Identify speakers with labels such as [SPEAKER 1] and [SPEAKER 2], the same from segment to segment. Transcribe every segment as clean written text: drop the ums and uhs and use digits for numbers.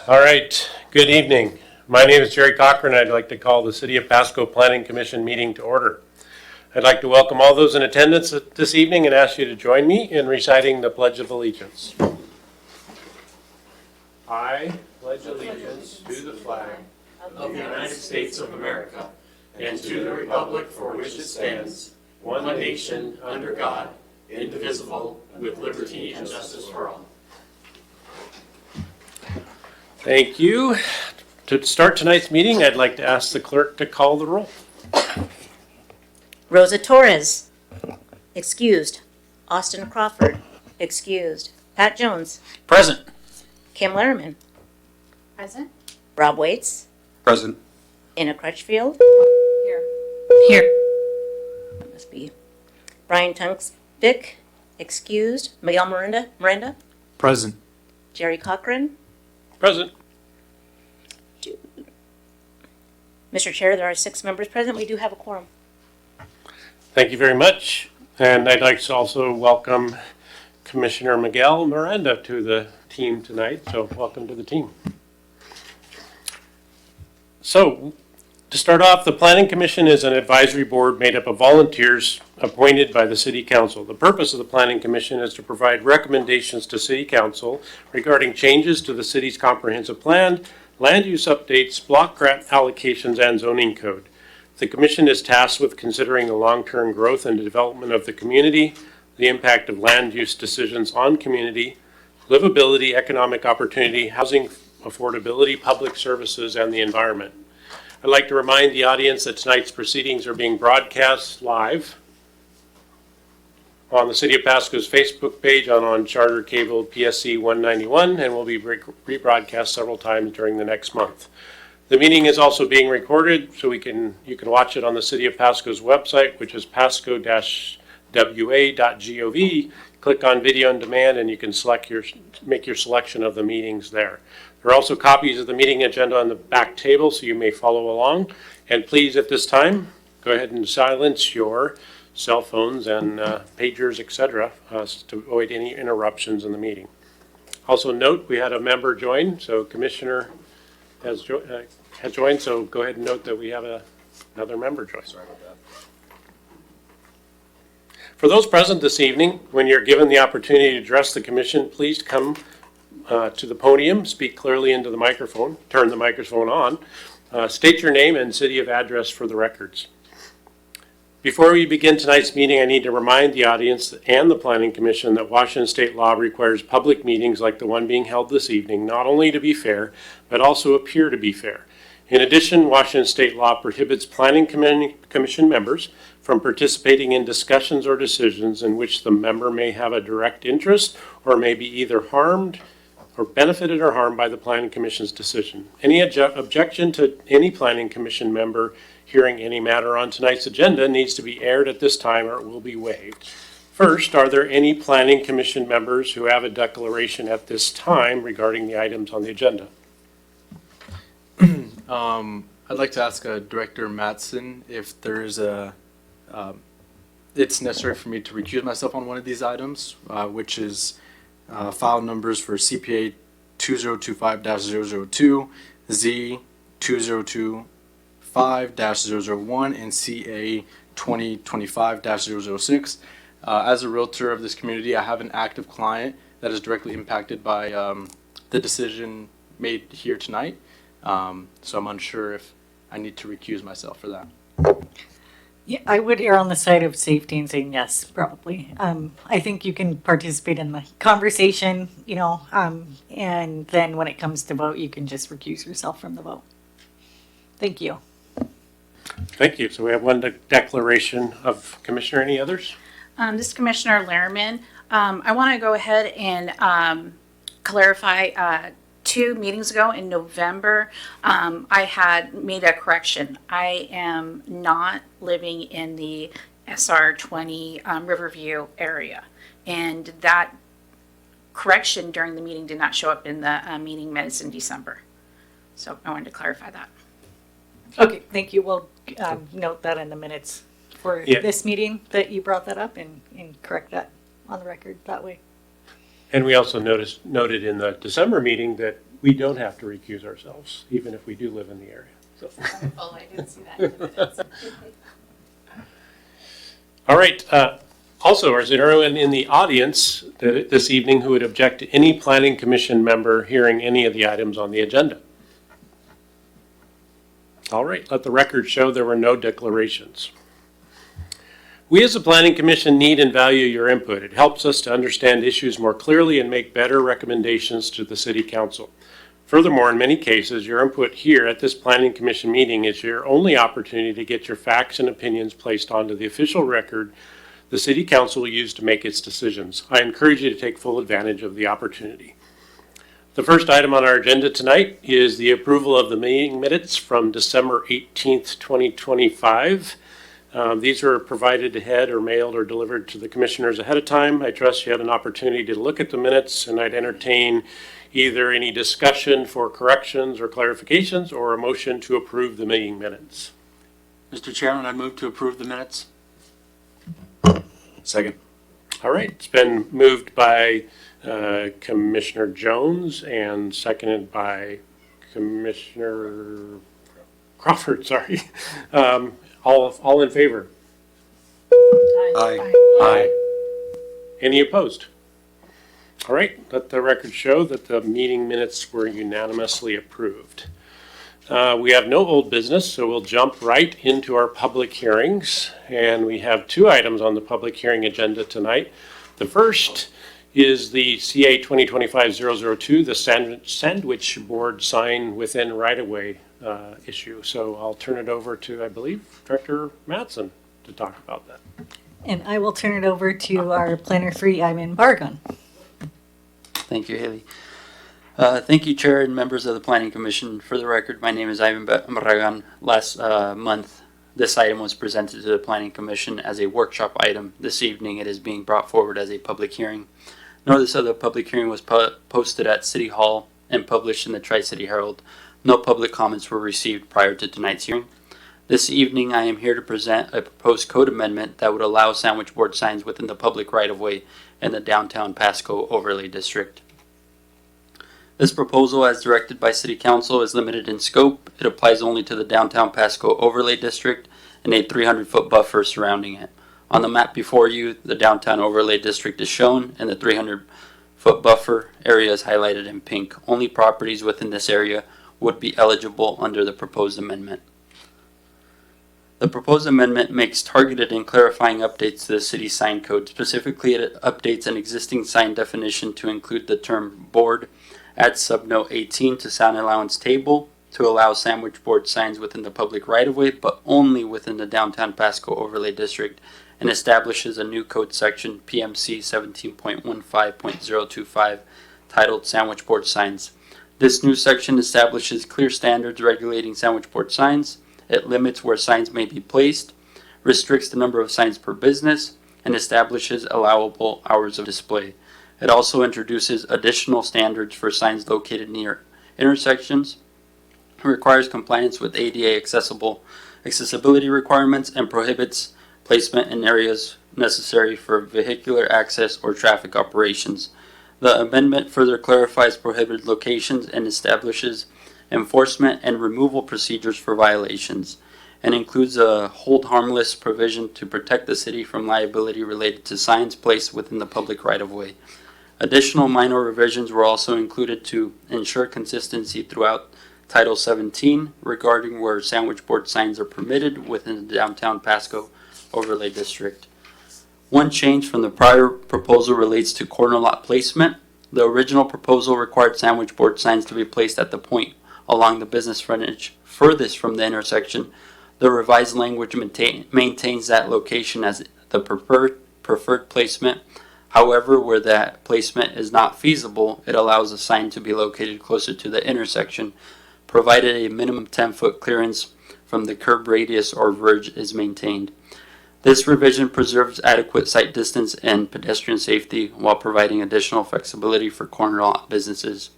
[SPEAKER 1] All right, good evening. My name is Jerry Cochran. I'd like to call the City of Pasco Planning Commission meeting to order. I'd like to welcome all those in attendance this evening and ask you to join me in reciting the Pledge of Allegiance. I pledge allegiance to the flag of the United States of America and to the republic for which it stands, one nation, under God, indivisible, with liberty and justice for all. Thank you. To start tonight's meeting, I'd like to ask the clerk to call the roll.
[SPEAKER 2] Rosa Torres, excused. Austin Crawford, excused. Pat Jones,
[SPEAKER 3] Present.
[SPEAKER 2] Kim Lerman,
[SPEAKER 4] Present.
[SPEAKER 2] Rob Waits,
[SPEAKER 3] Present.
[SPEAKER 2] Anna Crutchfield,
[SPEAKER 4] Here.
[SPEAKER 2] that must be Brian Tunksvik, excused. Miguel Miranda,
[SPEAKER 3] Present.
[SPEAKER 2] Jerry Cochran.
[SPEAKER 1] Present.
[SPEAKER 2] Mr. Chair, there are 6 members present. We do have a quorum.
[SPEAKER 1] Thank you very much. And I'd like to also welcome Commissioner Miguel Miranda to the team tonight. So welcome to the team. So to start off, the Planning Commission is an advisory board made up of volunteers appointed by the City Council. The purpose of the Planning Commission is to provide recommendations to City Council regarding changes to the city's comprehensive plan, land use updates, block grant allocations, and zoning code. The Commission is tasked with considering the long-term growth and development of the community, the impact of land use decisions on community, livability, economic opportunity, housing affordability, public services, and the environment. I'd like to remind the audience that tonight's proceedings are being broadcast live on the City of Pasco's Facebook page on Charter Cable PSC 191 and will be rebroadcast several times during the next month. The meeting is also being recorded, so you can watch it on the City of Pasco's website, which is pasco-wa.gov. Click on Video on Demand and you can make your selection of the meetings there. There are also copies of the meeting agenda on the back table, so you may follow along. And please, at this time, go ahead and silence your cell phones and pagers, etc., to avoid any interruptions in the meeting. Also note, we had a member join, so Commissioner has joined, so go ahead and note that we have another member join. Sorry about that. For those present this evening, when you're given the opportunity to address the Commission, please come to the podium, speak clearly into the microphone, turn the microphone on, state your name and city of address for the records. Before we begin tonight's meeting, I need to remind the audience and the Planning Commission that Washington state law requires public meetings like the one being held this evening not only to be fair, but also appear to be fair. In addition, Washington state law prohibits Planning Commission members from participating in discussions or decisions in which the member may have a direct interest or may be either harmed or benefited or harmed by the Planning Commission's decision. Any objection to any Planning Commission member hearing any matter on tonight's agenda needs to be aired at this time or it will be waived. First, are there any Planning Commission members who have a declaration at this time regarding the items on the agenda?
[SPEAKER 3] I'd like to ask Director Mattson if there is it's necessary for me to recuse myself on one of these items, which is file numbers for CPA 2025-002, Z 2025-001, and CA 2025-006. As a realtor of this community, I have an active client that is directly impacted by the decision made here tonight. So I'm unsure if I need to recuse myself for that.
[SPEAKER 4] Yeah, I would err on the side of safety and saying yes, probably. I think you can participate in the conversation, and then when it comes to vote, you can just recuse yourself from the vote. Thank you.
[SPEAKER 1] Thank you. So we have one declaration of Commissioner. Any others?
[SPEAKER 5] This is Commissioner Lehrman. I want to go ahead and clarify 2 meetings ago in November, I had made a correction. I am not living in the SR20 Riverview area. And that correction during the meeting did not show up in the meeting minutes in December. So I wanted to clarify that.
[SPEAKER 4] Okay, thank you. We'll note that in the minutes for this meeting that you brought that up and correct that on the record that way.
[SPEAKER 1] And we also noted in the December meeting that we don't have to recuse ourselves, even if we do live in the area. So.
[SPEAKER 5] Wonderful, I didn't see that in the minutes.
[SPEAKER 1] All right. Also, is there anyone in the audience this evening who would object to any planning commission member hearing any of the items on the agenda? All right. Let the record show there were no declarations. We as a planning commission need and value your input. It helps us to understand issues more clearly and make better recommendations to the city council. Furthermore, in many cases, your input here at this planning commission meeting is your only opportunity to get your facts and opinions placed onto the official record the city council will use to make its decisions. I encourage you to take full advantage of the opportunity. The first item on our agenda tonight is the approval of the meeting minutes from December 18th, 2025. These were provided ahead or mailed or delivered to the commissioners ahead of time. I trust you had an opportunity to look at the minutes, and I'd entertain either any discussion for corrections or clarifications or a motion to approve the meeting minutes.
[SPEAKER 6] Mr. Chairman, I move to approve the minutes. Second.
[SPEAKER 1] All right, it's been moved by Commissioner Jones and seconded by Commissioner Crawford, sorry. All in favor?
[SPEAKER 6] Aye.
[SPEAKER 1] Aye. Any opposed? All right, let the record show that the meeting minutes were unanimously approved. We have no old business, so we'll jump right into our public hearings. And we have two items on the public hearing agenda tonight. The first is the CA 2025-002, the sandwich board sign within right-of-way issue. So I'll turn it over to, I believe, Director Mattson to talk about that.
[SPEAKER 4] And I will turn it over to our planner 3, Ivan Bargon.
[SPEAKER 7] Thank you, Haley. Thank you, Chair and members of the Planning Commission. For the record, my name is Ivan Barragan. Last month, this item was presented to the Planning Commission as a workshop item. This evening, it is being brought forward as a public hearing. Notice of the public hearing was posted at City Hall and published in the Tri-City Herald. No public comments were received prior to tonight's hearing. This evening, I am here to present a proposed code amendment that would allow sandwich board signs within the public right-of-way in the downtown Pasco overlay district. This proposal, as directed by City Council, is limited in scope. It applies only to the downtown Pasco overlay district and a 300-foot buffer surrounding it. On the map before you, the downtown overlay district is shown and the 300-foot buffer area is highlighted in pink. Only properties within this area would be eligible under the proposed amendment. The proposed amendment makes targeted and clarifying updates to the city sign code. Specifically, it updates an existing sign definition to include the term board, adds subnote 18 to sound allowance table to allow sandwich board signs within the public right-of-way, but only within the downtown Pasco overlay district, and establishes a new code section, PMC 17.15.025, titled Sandwich Board Signs. This new section establishes clear standards regulating sandwich board signs. It limits where signs may be placed, restricts the number of signs per business, and establishes allowable hours of display. It also introduces additional standards for signs located near intersections, requires compliance with ADA accessibility requirements, and prohibits placement in areas necessary for vehicular access or traffic operations. The amendment further clarifies prohibited locations and establishes enforcement and removal procedures for violations, and includes a hold harmless provision to protect the city from liability related to signs placed within the public right-of-way. Additional minor revisions were also included to ensure consistency throughout Title 17 regarding where sandwich board signs are permitted within the downtown Pasco overlay district. One change from the prior proposal relates to corner lot placement. The original proposal required sandwich board signs to be placed at the point along the business frontage furthest from the intersection. The revised language maintains that location as the preferred placement. However, where that placement is not feasible, it allows a sign to be located closer to the intersection, provided a minimum 10-foot clearance from the curb radius or verge is maintained. This revision preserves adequate sight distance and pedestrian safety while providing additional flexibility for corner lot businesses.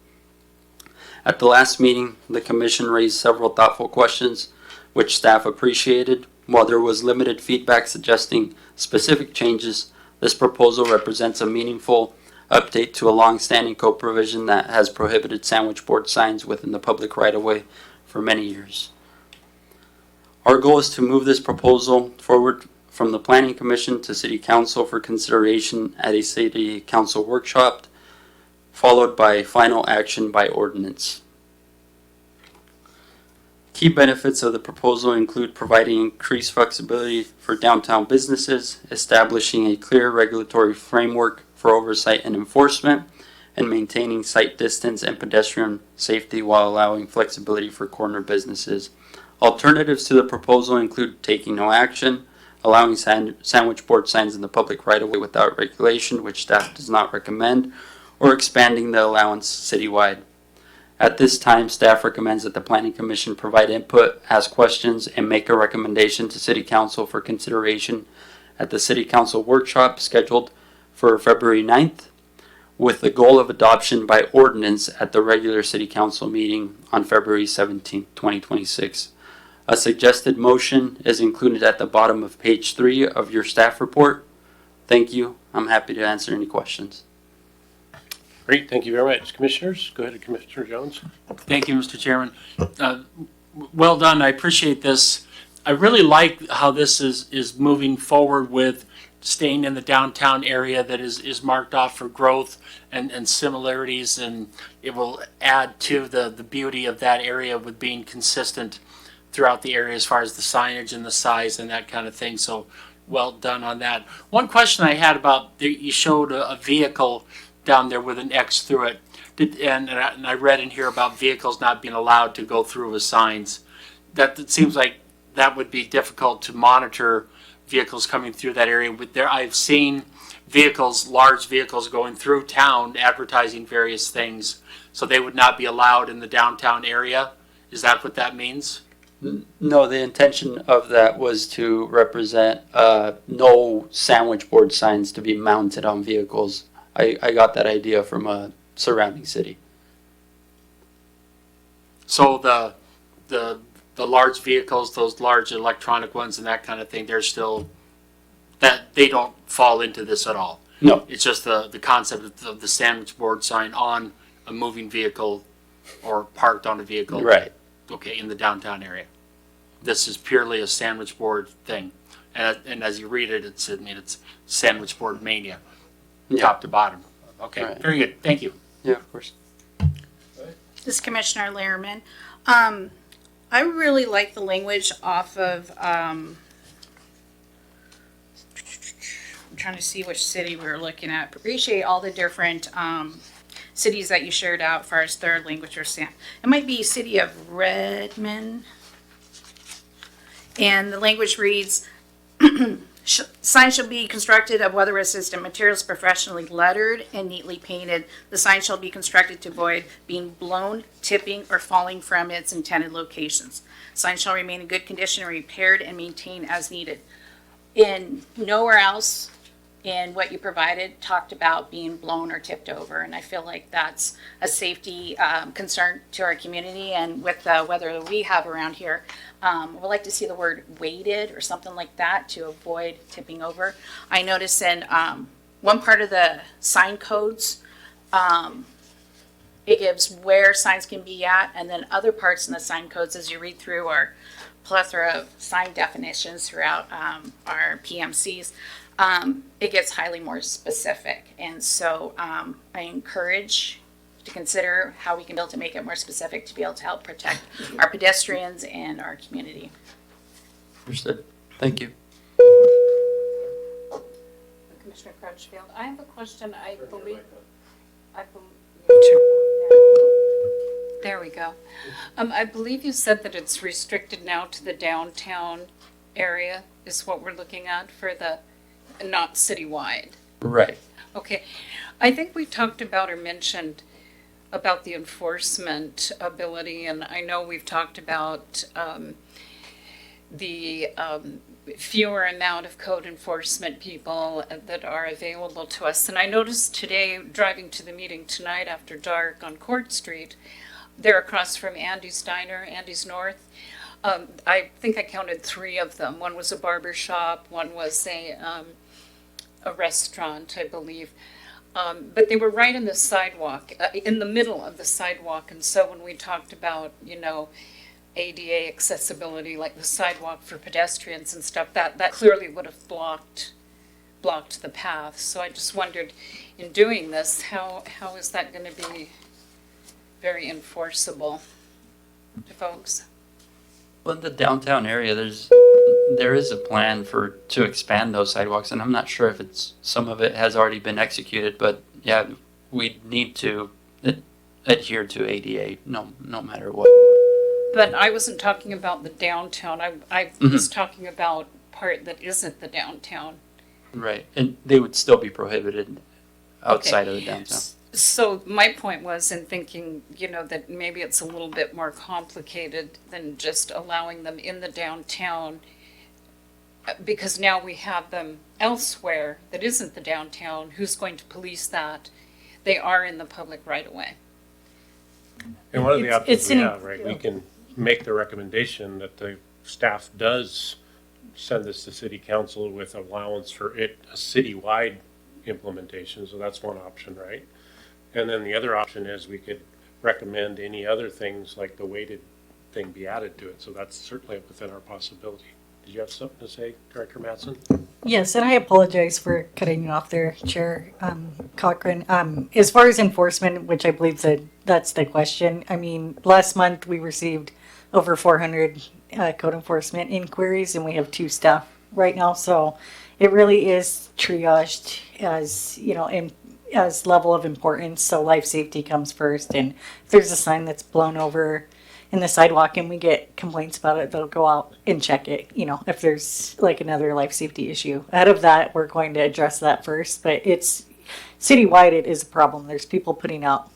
[SPEAKER 7] At the last meeting, the Commission raised several thoughtful questions, which staff appreciated. While there was limited feedback suggesting specific changes, this proposal represents a meaningful update to a long-standing code provision that has prohibited sandwich board signs within the public right-of-way for many years. Our goal is to move this proposal forward from the Planning Commission to City Council for consideration at a City Council workshop, followed by final action by ordinance. Key benefits of the proposal include providing increased flexibility for downtown businesses, establishing a clear regulatory framework for oversight and enforcement, and maintaining site distance and pedestrian safety while allowing flexibility for corner businesses. Alternatives to the proposal include taking no action, allowing sandwich board signs in the public right-of-way without regulation, which staff does not recommend, or expanding the allowance citywide. At this time, staff recommends that the Planning Commission provide input, ask questions, and make a recommendation to City Council for consideration at the City Council workshop scheduled for February 9th, with the goal of adoption by ordinance at the regular City Council meeting on February 17th, 2026. A suggested motion is included at the bottom of page 3 of your staff report. Thank you. I'm happy to answer any questions.
[SPEAKER 1] Great, thank you very much. Commissioners, go ahead, Commissioner Jones.
[SPEAKER 6] Thank you, Mr. Chairman. Well done. I appreciate this. I really like how this is moving forward with staying in the downtown area that is marked off for growth and similarities, and it will add to the beauty of that area with being consistent throughout the area as far as the signage and the size and that kind of thing. So well done on that. One question I had about, you showed a vehicle down there with an X through it. And I read in here about vehicles not being allowed to go through with signs. It seems like that would be difficult to monitor vehicles coming through that area. But I've seen vehicles, large vehicles going through town advertising various things. So they would not be allowed in the downtown area. Is that what that means?
[SPEAKER 7] No, the intention of that was to represent no sandwich board signs to be mounted on vehicles. I got that idea from a surrounding city.
[SPEAKER 6] So the large vehicles, those large electronic ones and that kind of thing, they're still, that they don't fall into this at all.
[SPEAKER 7] No.
[SPEAKER 6] It's just the concept of the sandwich board sign on a moving vehicle or parked on a vehicle.
[SPEAKER 7] Right.
[SPEAKER 6] Okay, in the downtown area. This is purely a sandwich board thing. And as you read it, it's sandwich board mania,
[SPEAKER 7] Yeah.
[SPEAKER 6] top to bottom. Okay,
[SPEAKER 7] Right.
[SPEAKER 6] very good. Thank you.
[SPEAKER 7] Yeah, of course.
[SPEAKER 5] This is Commissioner Lehrman. I really like the language off of, I'm trying to see which city we were looking at. Appreciate all the different cities that you shared out as far as third language or it might be city of Redmond. And the language reads, signs shall be constructed of weather-resistant materials, professionally lettered and neatly painted. The sign shall be constructed to avoid being blown, tipping, or falling from its intended locations. Signs shall remain in good condition and repaired and maintained as needed. In nowhere else in what you provided talked about being blown or tipped over, and I feel like that's a safety concern to our community, and with the weather that we have around here, we'd like to see the word weighted or something like that to avoid tipping over. I noticed in one part of the sign codes, it gives where signs can be at, and then other parts in the sign codes as you read through our plethora of sign definitions throughout our PMCs. It gets highly more specific. And so I encourage to consider how we can be able to make it more specific to be able to help protect our pedestrians and our community.
[SPEAKER 7] Understood. Thank you.
[SPEAKER 8] Commissioner Crutchfield, I have a question. I believe. There we go. I believe you said that it's restricted now to the downtown area is what we're looking at for the, not citywide.
[SPEAKER 7] Right.
[SPEAKER 8] Okay. I think we talked about or mentioned about the enforcement ability, and I know we've talked about the fewer amount of code enforcement people that are available to us. And I noticed today, driving to the meeting tonight after dark on Court Street, they're across from Andy's Diner, Andy's North. I think I counted 3 of them. One was a barber shop, one was a restaurant, I believe. But they were right in the sidewalk, in the middle of the sidewalk. And so when we talked about, ADA accessibility, like the sidewalk for pedestrians and stuff, that clearly would have blocked the path. So I just wondered, in doing this, how is that going to be very enforceable to folks?
[SPEAKER 7] Well, in the downtown area, there is a plan to expand those sidewalks, and I'm not sure if some of it has already been executed, but yeah, we need to adhere to ADA no matter what.
[SPEAKER 8] But I wasn't talking about the downtown. I was talking about part that isn't the downtown.
[SPEAKER 7] Right, and they would still be prohibited outside of the downtown.
[SPEAKER 8] So my point was in thinking, that maybe it's a little bit more complicated than just allowing them in the downtown, because now we have them elsewhere that isn't the downtown. Who's going to police that? They are in the public right of way.
[SPEAKER 1] And one of the options
[SPEAKER 4] It's
[SPEAKER 1] we
[SPEAKER 4] an-
[SPEAKER 1] have, right, we can make the recommendation that the staff does send this to city council with allowance for a citywide implementation, so that's one option, right? And then the other option is we could recommend any other things like the weighted thing be added to it, so that's certainly within our possibility. Did you have something to say, Director Mattson?
[SPEAKER 4] Yes, and I apologize for cutting you off there, Chair Cochran. As far as enforcement, which I believe that's the question, I mean, last month we received over 400 code enforcement inquiries, and we have 2 staff right now, so it really is triaged as, as level of importance, so life safety comes first, and if there's a sign that's blown over in the sidewalk and we get complaints about it, they'll go out and check it, if there's like another life safety issue. Out of that, we're going to address that first, but it's citywide, it is a problem. There's people putting out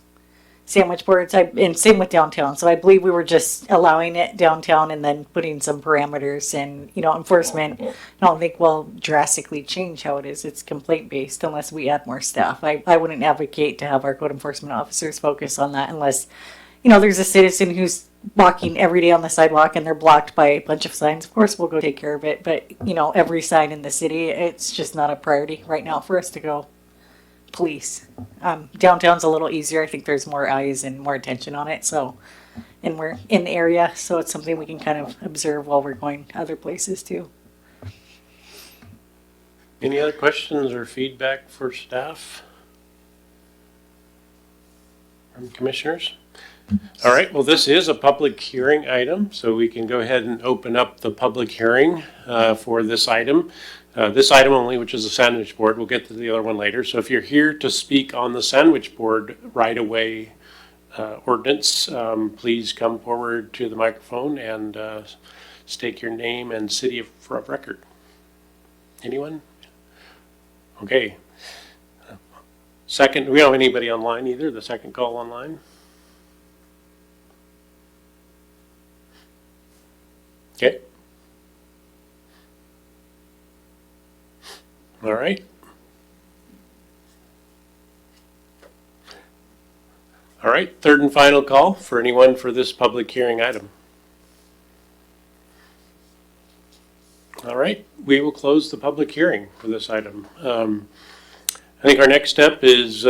[SPEAKER 4] sandwich boards, and same with downtown. So I believe we were just allowing it downtown and then putting some parameters, and, enforcement, I don't think will drastically change how it is. It's complaint based unless we add more staff. I wouldn't advocate to have our code enforcement officers focus on that unless, there's a citizen who's walking every day on the sidewalk and they're blocked by a bunch of signs. Of course, we'll go take care of it. But, every sign in the city, it's just not a priority right now for us to go police. Downtown's a little easier. I think there's more eyes and more attention on it. So, and we're in the area, so it's something we can kind of observe while we're going other places too.
[SPEAKER 1] Any other questions or feedback for staff? From commissioners? All right, well, this is a public hearing item, so we can go ahead and open up the public hearing for this item. This item only, which is a sandwich board. We'll get to the other one later. So if you're here to speak on the sandwich board right-of-way ordinance, please come forward to the microphone and state your name and city of record. Anyone? Okay. Second, we don't have anybody online either, the second call online. Okay. All right. All right, third and final call for anyone for this public hearing item. All right, we will close the public hearing for this item. I think our next step is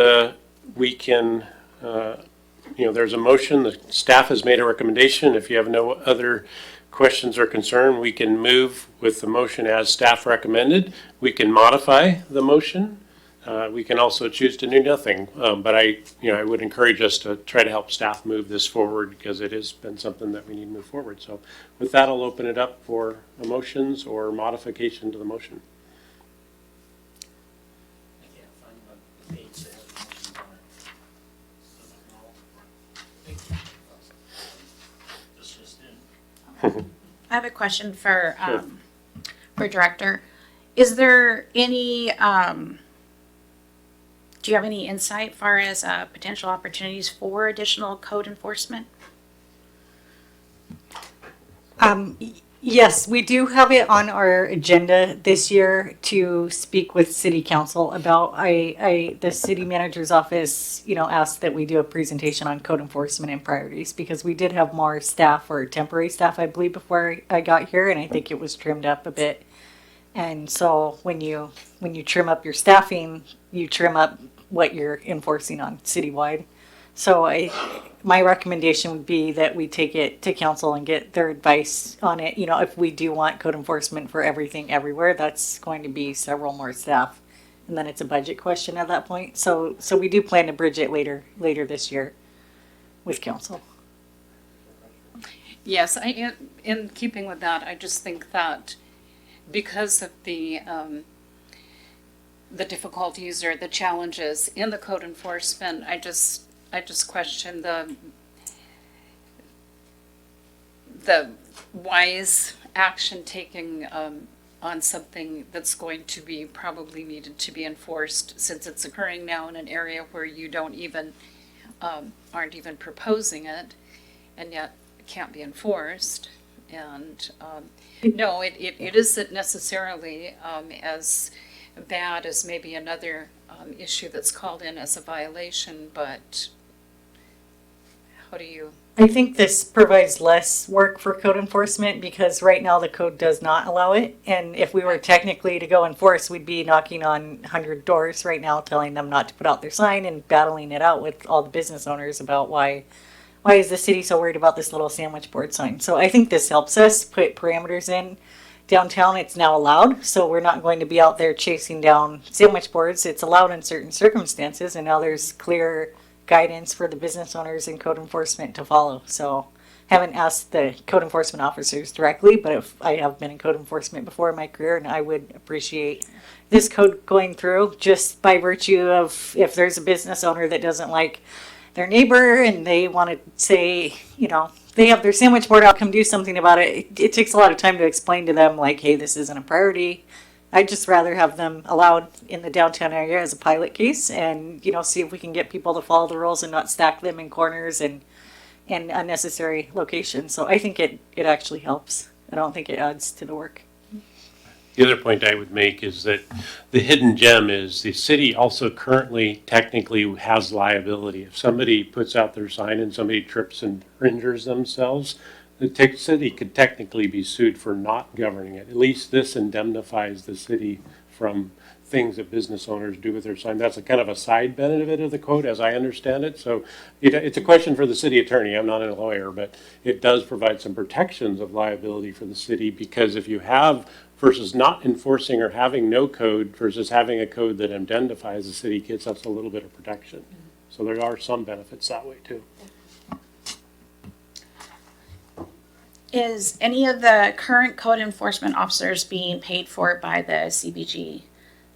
[SPEAKER 1] we can, there's a motion. The staff has made a recommendation. If you have no other questions or concern, we can move with the motion as staff recommended. We can modify the motion. We can also choose to do nothing. But I would encourage us to try to help staff move this forward because it has been something that we need to move forward. So with that, I'll open it up for motions or modification to the motion.
[SPEAKER 6] I can't find the page that has the motions on it. This just in.
[SPEAKER 5] I have a question for
[SPEAKER 1] Sure.
[SPEAKER 5] Director. Is there any, do you have any insight far as potential opportunities for additional code enforcement?
[SPEAKER 4] Yes, we do have it on our agenda this year to speak with city council about, the city manager's office, asked that we do a presentation on code enforcement and priorities because we did have more staff or temporary staff, I believe, before I got here, and I think it was trimmed up a bit. And so when you trim up your staffing, you trim up what you're enforcing on citywide. So my recommendation would be that we take it to council and get their advice on it. You know, if we do want code enforcement for everything everywhere, that's going to be several more staff. And then it's a budget question at that point. So we do plan to bridge it later this year with council.
[SPEAKER 8] Yes, in keeping with that, I just think that because of the difficulties or the challenges in the code enforcement, I just question the wise action taking on something that's going to be probably needed to be enforced, since it's occurring now in an area where you don't even aren't even proposing it, and yet it can't be enforced. And no, it isn't necessarily as bad as maybe another issue that's called in as a violation, but how do you?
[SPEAKER 4] I think this provides less work for code enforcement because right now the code does not allow it. And if we were technically to go enforce, we'd be knocking on 100 doors right now telling them not to put out their sign and battling it out with all the business owners about why is the city so worried about this little sandwich board sign. So I think this helps us put parameters in. Downtown, it's now allowed, so we're not going to be out there chasing down sandwich boards. It's allowed in certain circumstances, and now there's clear guidance for the business owners and code enforcement to follow. So haven't asked the code enforcement officers directly, but if I have been in code enforcement before in my career, and I would appreciate this code going through just by virtue of if there's a business owner that doesn't like their neighbor and they want to say, you know, they have their sandwich board out, come do something about it. It takes a lot of time to explain to them, like, hey, this isn't a priority. I'd just rather have them allowed in the downtown area as a pilot case and, you know, see if we can get people to follow the rules and not stack them in corners and unnecessary locations. So I think it actually helps. I don't think it adds to the work.
[SPEAKER 1] The other point I would make is that the hidden gem is the city also currently technically has liability. If somebody puts out their sign and somebody trips and injures themselves, the city could technically be sued for not governing it. At least this indemnifies the city from things that business owners do with their sign. That's a kind of a side benefit of the code, as I understand it. So it's a question for the city attorney. I'm not a lawyer, but it does provide some protections of liability for the city, because if you have versus not enforcing or having no code versus having a code that indemnifies the city, gets us a little bit of protection. So there are some benefits that way too.
[SPEAKER 2] Is any of the current code enforcement officers being paid for by the CBG,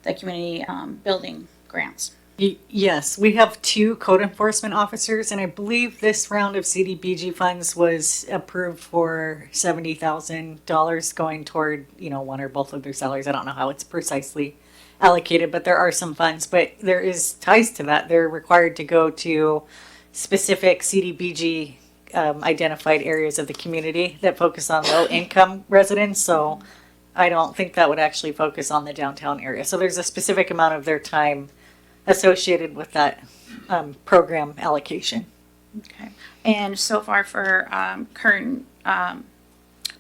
[SPEAKER 2] the community building grants?
[SPEAKER 4] Yes, we have 2 code enforcement officers, and I believe this round of CDBG funds was approved for $70,000 going toward, you know, one or both of their salaries. I don't know how it's precisely allocated, but there are some funds. But there is ties to that. They're required to go to specific CDBG identified areas of the community that focus on low income residents. So I don't think that would actually focus on the downtown area. So there's a specific amount of their time associated with that program allocation.
[SPEAKER 2] Okay. And so far for current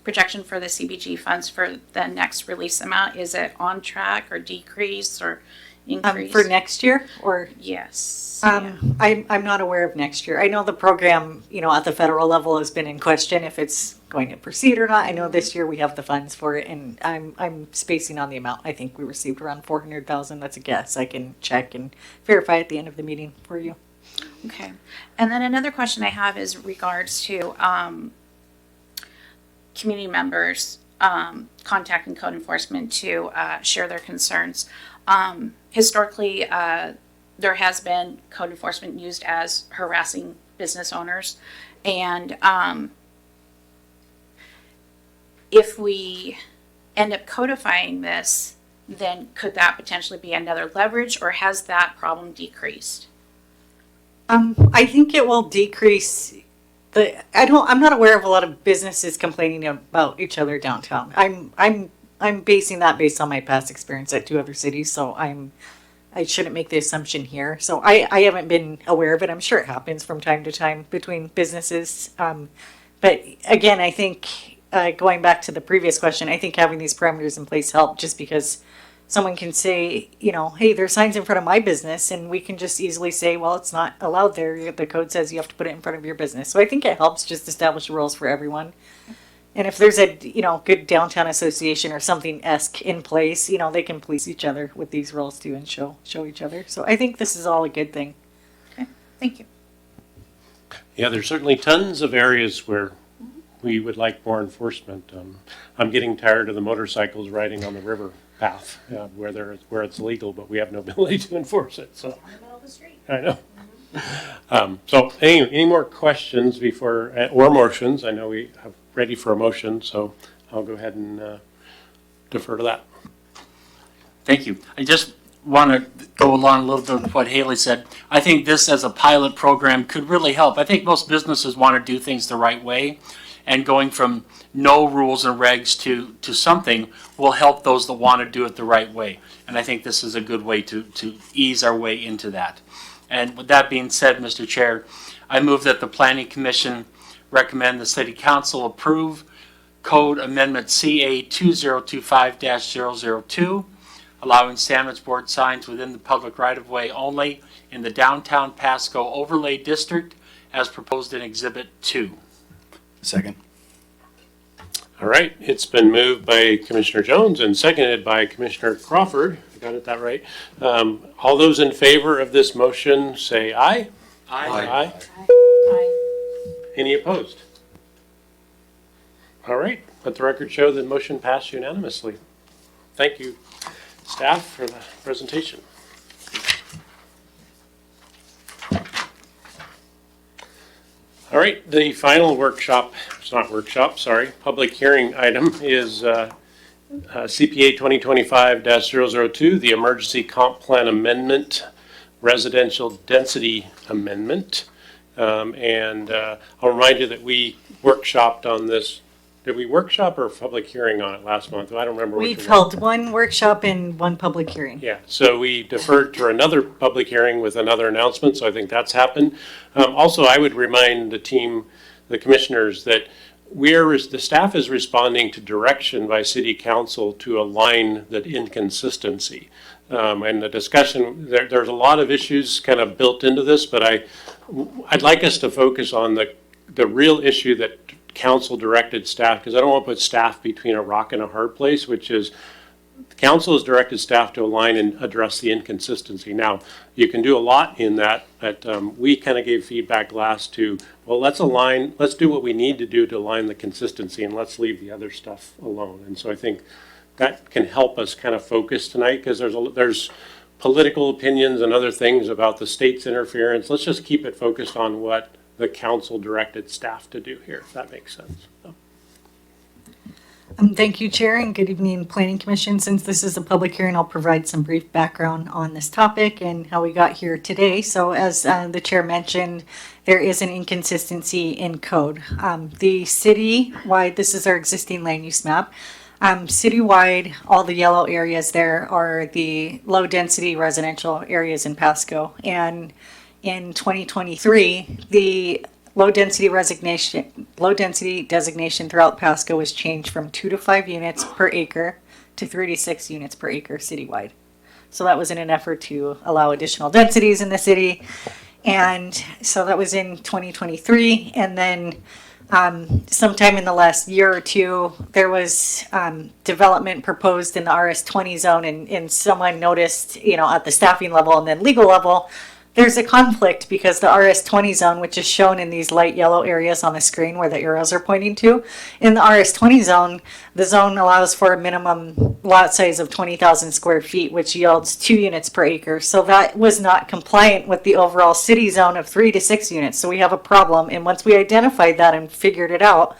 [SPEAKER 2] projection for the CBG funds for the next release amount, is it on track or decrease or increase?
[SPEAKER 4] For next year or?
[SPEAKER 2] Yes.
[SPEAKER 4] I'm not aware of next year. I know the program, you know, at the federal level has been in question if it's going to proceed or not. I know this year we have the funds for it, and I'm spacing on the amount. I think we received around 400,000. That's a guess. I can check and verify at the end of the meeting for you.
[SPEAKER 2] Okay. And then another question I have is regards to community members contacting code enforcement to share their concerns. Historically, there has been code enforcement used as harassing business owners. And if we end up codifying this, then could that potentially be another leverage, or has that problem decreased?
[SPEAKER 4] I think it will decrease. I'm not aware of a lot of businesses complaining about each other downtown. I'm basing that based on my past experience at 2 other cities, so I shouldn't make the assumption here. So I haven't been aware of it. I'm sure it happens from time to time between businesses. But again, I think going back to the previous question, I think having these parameters in place help, just because someone can say, you know, hey, there's signs in front of my business, and we can just easily say, well, it's not allowed there. The code says you have to put it in front of your business. So I think it helps just establish rules for everyone. And if there's a, you know, good downtown association or something-esque in place, you know, they can police each other with these rules too and show each other. So I think this is all a good thing.
[SPEAKER 2] Thank you.
[SPEAKER 1] Yeah, there's certainly tons of areas where we would like more enforcement. I'm getting tired of the motorcycles riding on the river path where it's legal, but we have no ability to enforce it. So I know. So any more questions before or motions? I know we have ready for a motion, so I'll go ahead and defer to that.
[SPEAKER 6] Thank you. I just want to go along a little bit with what Haley said. I think this as a pilot program could really help. I think most businesses want to do things the right way, and going from no rules and regs to something will help those that want to do it the right way. And I think this is a good way to ease our way into that. And with that being said, Mr. Chair, I move that the Planning Commission recommend the City Council approve Code Amendment CA 2025-002, allowing sandwich board signs within the public right-of-way only in the downtown Pasco overlay district as proposed in Exhibit 2.
[SPEAKER 9] Second.
[SPEAKER 1] All right, it's been moved by Commissioner Jones and seconded by Commissioner Crawford. I got it that right. All those in favor of this motion say aye. Aye. Any opposed? All right, let the record show that motion passed unanimously. Thank you, staff, for the presentation. All right, the final public hearing item is CPA 2025-002, the Emergency Comp Plan Amendment, Residential Density Amendment. And I'll remind you that we workshopped on this. Did we workshop or public hearing on it last month? I don't remember.
[SPEAKER 4] We've held one workshop and one public hearing.
[SPEAKER 1] Yeah, so we deferred to another public hearing with another announcement, so I think that's happened. Also, I would remind the team, the commissioners, that the staff is responding to direction by City Council to align the inconsistency. And the discussion, there's a lot of issues kind of built into this, but I'd like us to focus on the real issue that council directed staff, because I don't want to put staff between a rock and a hard place, which is the council has directed staff to align and address the inconsistency. Now, you can do a lot in that, but we kind of gave feedback last to, well, let's do what we need to do to align the consistency, and let's leave the other stuff alone. And so I think that can help us kind of focus tonight, because there's political opinions and other things about the state's interference. Let's just keep it focused on what the council directed staff to do here, if that makes sense. So.
[SPEAKER 4] Thank you, Chair, and good evening, Planning Commission. Since this is a public hearing, I'll provide some brief background on this topic and how we got here today. So as the Chair mentioned, there is an inconsistency in code. The city-wide, this is our existing land use map, citywide, all the yellow areas there are the low-density residential areas in Pasco. And in 2023, the low density designation throughout Pasco was changed from 2 to 5 units per acre to 3 to 6 units per acre citywide. So that was in an effort to allow additional densities in the city. And so that was in 2023. And then sometime in the last year or two, there was development proposed in the RS20 zone, and someone noticed, at the staffing level and then legal level, there's a conflict because the RS20 zone, which is shown in these light yellow areas on the screen where the arrows are pointing to, in the RS20 zone, the zone allows for a minimum lot size of 20,000 square feet, which yields 2 units per acre. So that was not compliant with the overall city zone of 3 to 6 units. So we have a problem. And once we identified that and figured it out,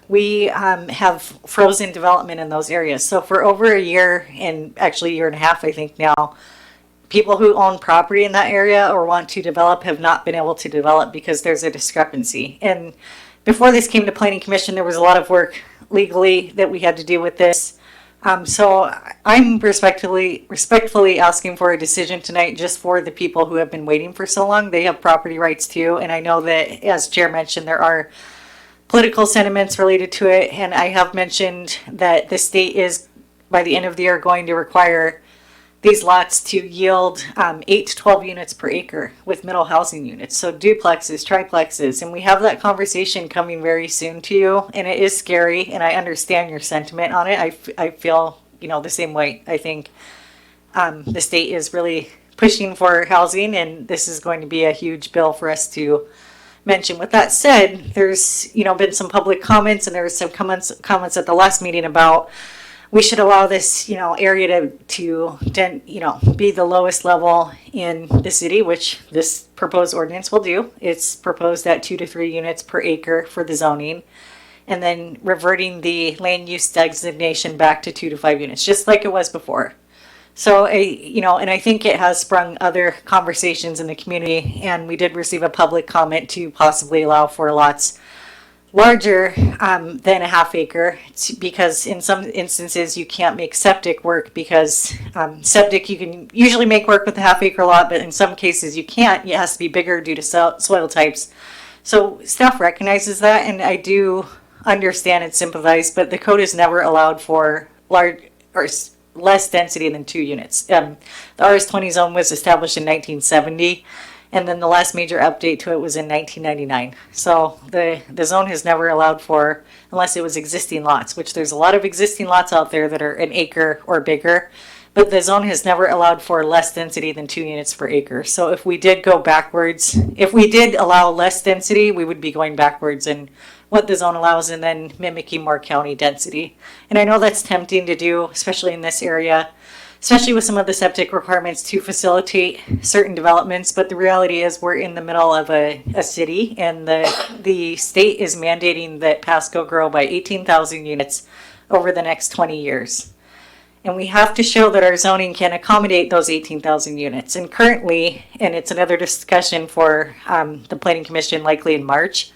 [SPEAKER 4] we have frozen development in those areas. So for over a year, and actually a year and a half, I think now, people who own property in that area or want to develop have not been able to develop because there's a discrepancy. And before this came to Planning Commission, there was a lot of work legally that we had to do with this. So I'm respectfully asking for a decision tonight just for the people who have been waiting for so long. They have property rights too. And I know that, as Chair mentioned, there are political sentiments related to it. And I have mentioned that the state is, by the end of the year, going to require these lots to yield 8 to 12 units per acre with middle housing units. So duplexes, triplexes, and we have that conversation coming very soon to you. And it is scary, and I understand your sentiment on it. I feel, the same way. I think the state is really pushing for housing, and this is going to be a huge bill for us to mention. With that said, there's been some public comments, and there was some comments at the last meeting about we should allow this area to be the lowest level in the city, which this proposed ordinance will do. It's proposed at 2 to 3 units per acre for the zoning, and then reverting the land use designation back to 2 to 5 units, just like it was before. So, and I think it has sprung other conversations in the community, and we did receive a public comment to possibly allow for lots larger than a half acre, because in some instances you can't make septic work, because septic you can usually make work with a half acre lot, but in some cases you can't. It has to be bigger due to soil types. So staff recognizes that, and I do understand and sympathize, but the code has never allowed for large or less density than 2 units. The RS20 zone was established in 1970, and then the last major update to it was in 1999. So the zone has never allowed for, unless it was existing lots, which there's a lot of existing lots out there that are an acre or bigger, but the zone has never allowed for less density than 2 units per acre. So if we did go backwards, if we did allow less density, we would be going backwards in what the zone allows and then mimicking more county density. And I know that's tempting to do, especially in this area, especially with some of the septic requirements to facilitate certain developments. But the reality is we're in the middle of a city, and the state is mandating that Pasco grow by 18,000 units over the next 20 years. And we have to show that our zoning can accommodate those 18,000 units. And currently, and it's another discussion for the Planning Commission likely in March,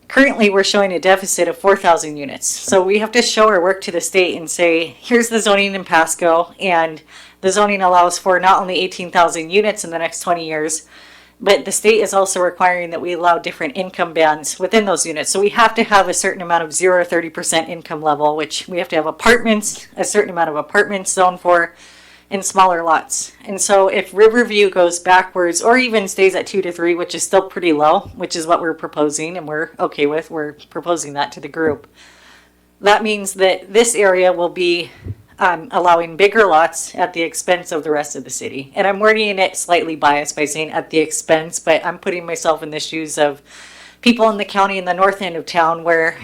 [SPEAKER 4] currently we're showing a deficit of 4,000 units. So we have to show our work to the state and say, here's the zoning in Pasco, and the zoning allows for not only 18,000 units in the next 20 years, but the state is also requiring that we allow different income bands within those units. So we have to have a certain amount of 0 to 30% income level, which we have to have apartments, a certain amount of apartments zoned for, in smaller lots. And so if Riverview goes backwards or even stays at 2 to 3, which is still pretty low, which is what we're proposing and we're okay with, we're proposing that to the group. That means that this area will be allowing bigger lots at the expense of the rest of the city. And I'm wording it slightly biased by saying at the expense, but I'm putting myself in the shoes of people in the county in the north end of town where,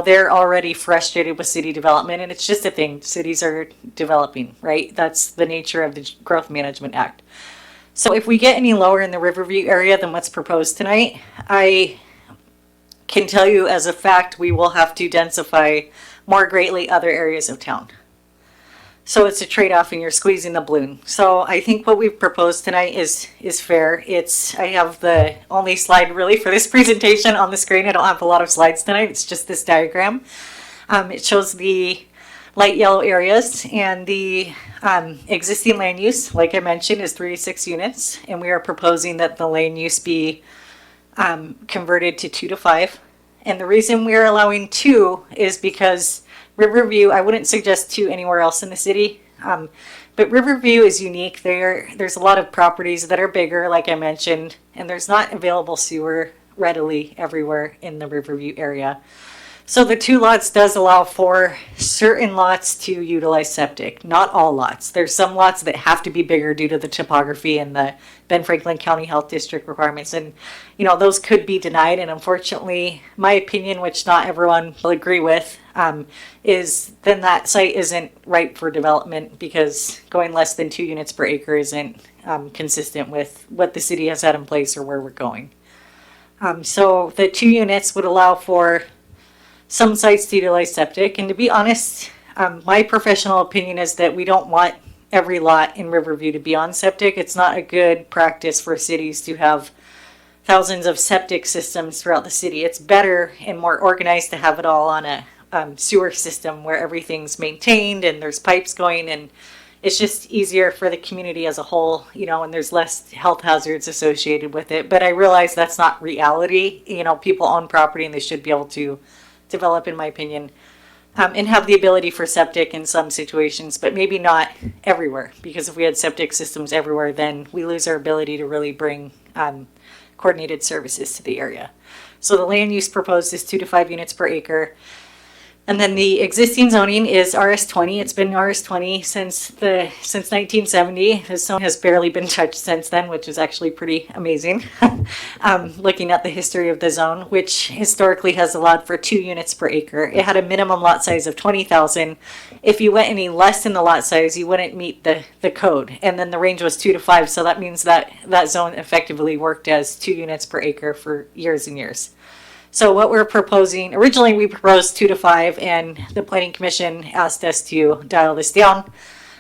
[SPEAKER 4] they're already frustrated with city development, and it's just a thing. Cities are developing, right? That's the nature of the Growth Management Act. So if we get any lower in the Riverview area than what's proposed tonight, I can tell you as a fact we will have to densify more greatly other areas of town. So it's a trade-off, and you're squeezing the balloon. So I think what we've proposed tonight is fair. I have the only slide really for this presentation on the screen. I don't have a lot of slides tonight. It's just this diagram. It shows the light yellow areas, and the existing land use, like I mentioned, is 3 to 6 units. And we are proposing that the land use be converted to 2 to 5. And the reason we are allowing 2 is because Riverview, I wouldn't suggest 2 anywhere else in the city, but Riverview is unique. There's a lot of properties that are bigger, like I mentioned, and there's not available sewer readily everywhere in the Riverview area. So the 2 lots does allow for certain lots to utilize septic, not all lots. There's some lots that have to be bigger due to the topography and the Ben Franklin County Health District requirements. And, those could be denied. And unfortunately, my opinion, which not everyone will agree with, is then that site isn't ripe for development, because going less than 2 units per acre isn't consistent with what the city has had in place or where we're going. So the 2 units would allow for some sites to utilize septic. And to be honest, my professional opinion is that we don't want every lot in Riverview to be on septic. It's not a good practice for cities to have thousands of septic systems throughout the city. It's better and more organized to have it all on a sewer system where everything's maintained and there's pipes going, and it's just easier for the community as a whole, and there's less health hazards associated with it. But I realize that's not reality. People own property and they should be able to develop, in my opinion. and have the ability for septic in some situations, but maybe not everywhere. Because if we had septic systems everywhere, then we lose our ability to really bring coordinated services to the area. So the land use proposed is 2 to 5 units per acre. And then the existing zoning is RS20. It's been RS20 since 1970. This zone has barely been touched since then, which is actually pretty amazing. Looking at the history of the zone, which historically has allowed for 2 units per acre. It had a minimum lot size of 20,000. If you went any less in the lot size, you wouldn't meet the code. And then the range was 2 to 5. So that means that zone effectively worked as 2 units per acre for years and years. So what we're proposing, originally we proposed 2 to 5, and the Planning Commission asked us to dial this down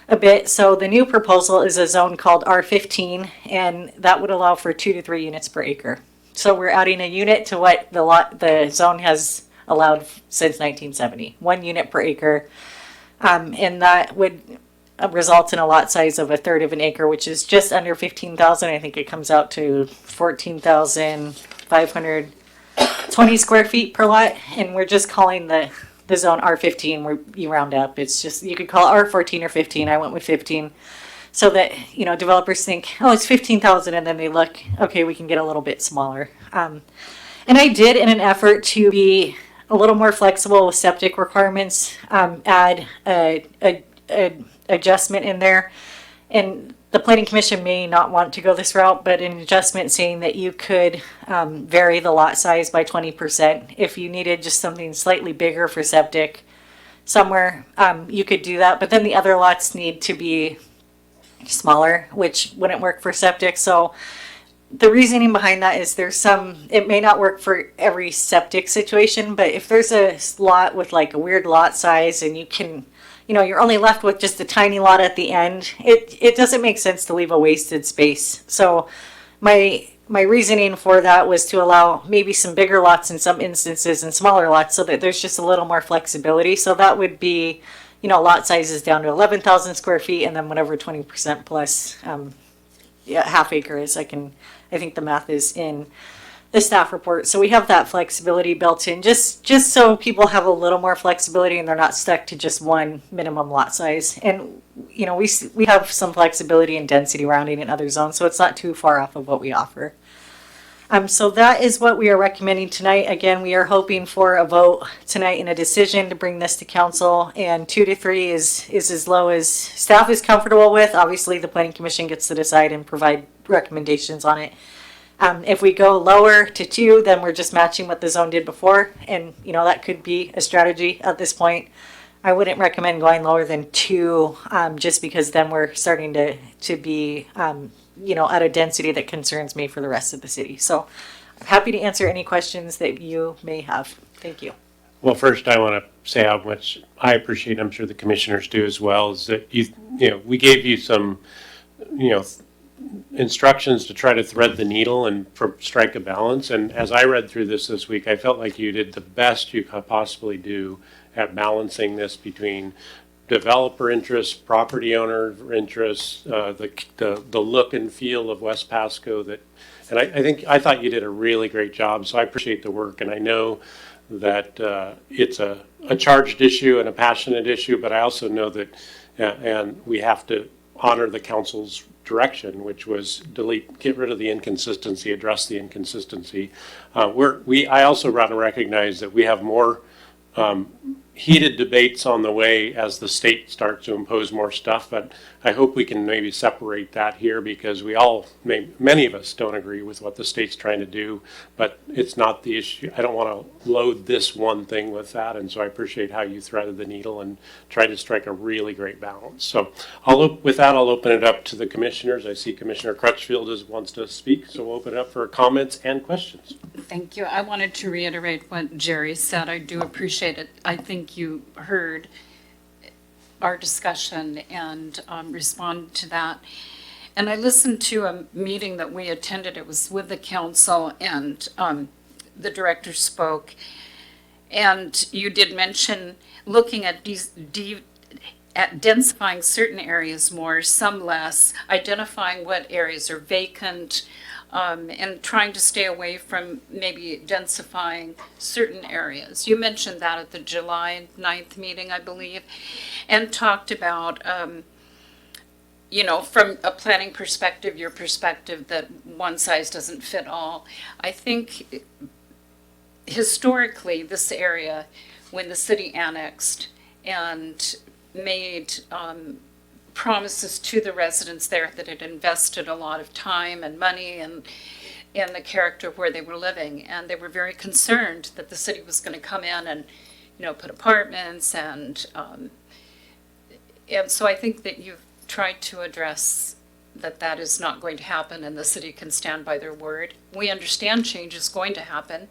[SPEAKER 4] a bit. So the new proposal is a zone called R15, and that would allow for 2 to 3 units per acre. So we're adding a unit to what the zone has allowed since 1970, 1 unit per acre, and that would result in a lot size of 1/3 of an acre, which is just under 15,000. I think it comes out to 14,520 square feet per lot, and we're just calling the zone R15 where you round up. It's just, you could call it R14 or 15. I went with 15 so that, developers think, oh, it's 15,000, and then they look, okay, we can get a little bit smaller. And I did, in an effort to be a little more flexible with septic requirements, add a adjustment in there. And the Planning Commission may not want to go this route, but an adjustment saying that you could vary the lot size by 20%. If you needed just something slightly bigger for septic somewhere, you could do that. But then the other lots need to be smaller, which wouldn't work for septic. So the reasoning behind that is it may not work for every septic situation, but if there's a lot with like a weird lot size and you can, you're only left with just a tiny lot at the end, it doesn't make sense to leave a wasted space. So my reasoning for that was to allow maybe some bigger lots in some instances and smaller lots so that there's just a little more flexibility. So that would be, lot sizes down to 11,000 square feet, and then whatever 20% plus half acre is. I think the math is in the staff report. So we have that flexibility built in, just so people have a little more flexibility and they're not stuck to just one minimum lot size. And we have some flexibility and density rounding in other zones, so it's not too far off of what we offer. So that is what we are recommending tonight. Again, we are hoping for a vote tonight and a decision to bring this to council, and 2 to 3 is as low as staff is comfortable with. Obviously, the Planning Commission gets to decide and provide recommendations on it. If we go lower to 2, then we're just matching what the zone did before. And, that could be a strategy at this point. I wouldn't recommend going lower than 2, just because then we're starting to be, at a density that concerns me for the rest of the city. So I'm happy to answer any questions that you may have. Thank you.
[SPEAKER 1] Well, first I want to say how much I appreciate, I'm sure the commissioners do as well, is that we gave you some, instructions to try to thread the needle and strike a balance. And as I read through this week, I felt like you did the best you could possibly do at balancing this between developer interests, property owner interests, the look and feel of West Pasco. And I thought you did a really great job. So I appreciate the work, and I know that it's a charged issue and a passionate issue, but I also know that, and we have to honor the council's direction, which was get rid of the inconsistency, address the inconsistency. I also want to recognize that we have more heated debates on the way as the state starts to impose more stuff, but I hope we can maybe separate that here, because many of us don't agree with what the state's trying to do, but it's not the issue. I don't want to load this one thing with that, and so I appreciate how you threaded the needle and tried to strike a really great balance. So with that, I'll open it up to the commissioners. I see Commissioner Crutchfield wants to speak, so we'll open it up for comments and questions.
[SPEAKER 8] Thank you. I wanted to reiterate what Jerry said. I do appreciate it. I think you heard our discussion and respond to that. And I listened to a meeting that we attended. It was with the council, and the director spoke. And you did mention looking at densifying certain areas more, some less, identifying what areas are vacant, and trying to stay away from maybe densifying certain areas. You mentioned that at the July 9th meeting, I believe, and talked about, you know, from a planning perspective, your perspective that one size doesn't fit all. I think historically, this area, when the city annexed and made promises to the residents there that it invested a lot of time and money and in the character of where they were living, and they were very concerned that the city was going to come in and, you know, put apartments and so I think that you've tried to address that is not going to happen, and the city can stand by their word. We understand change is going to happen.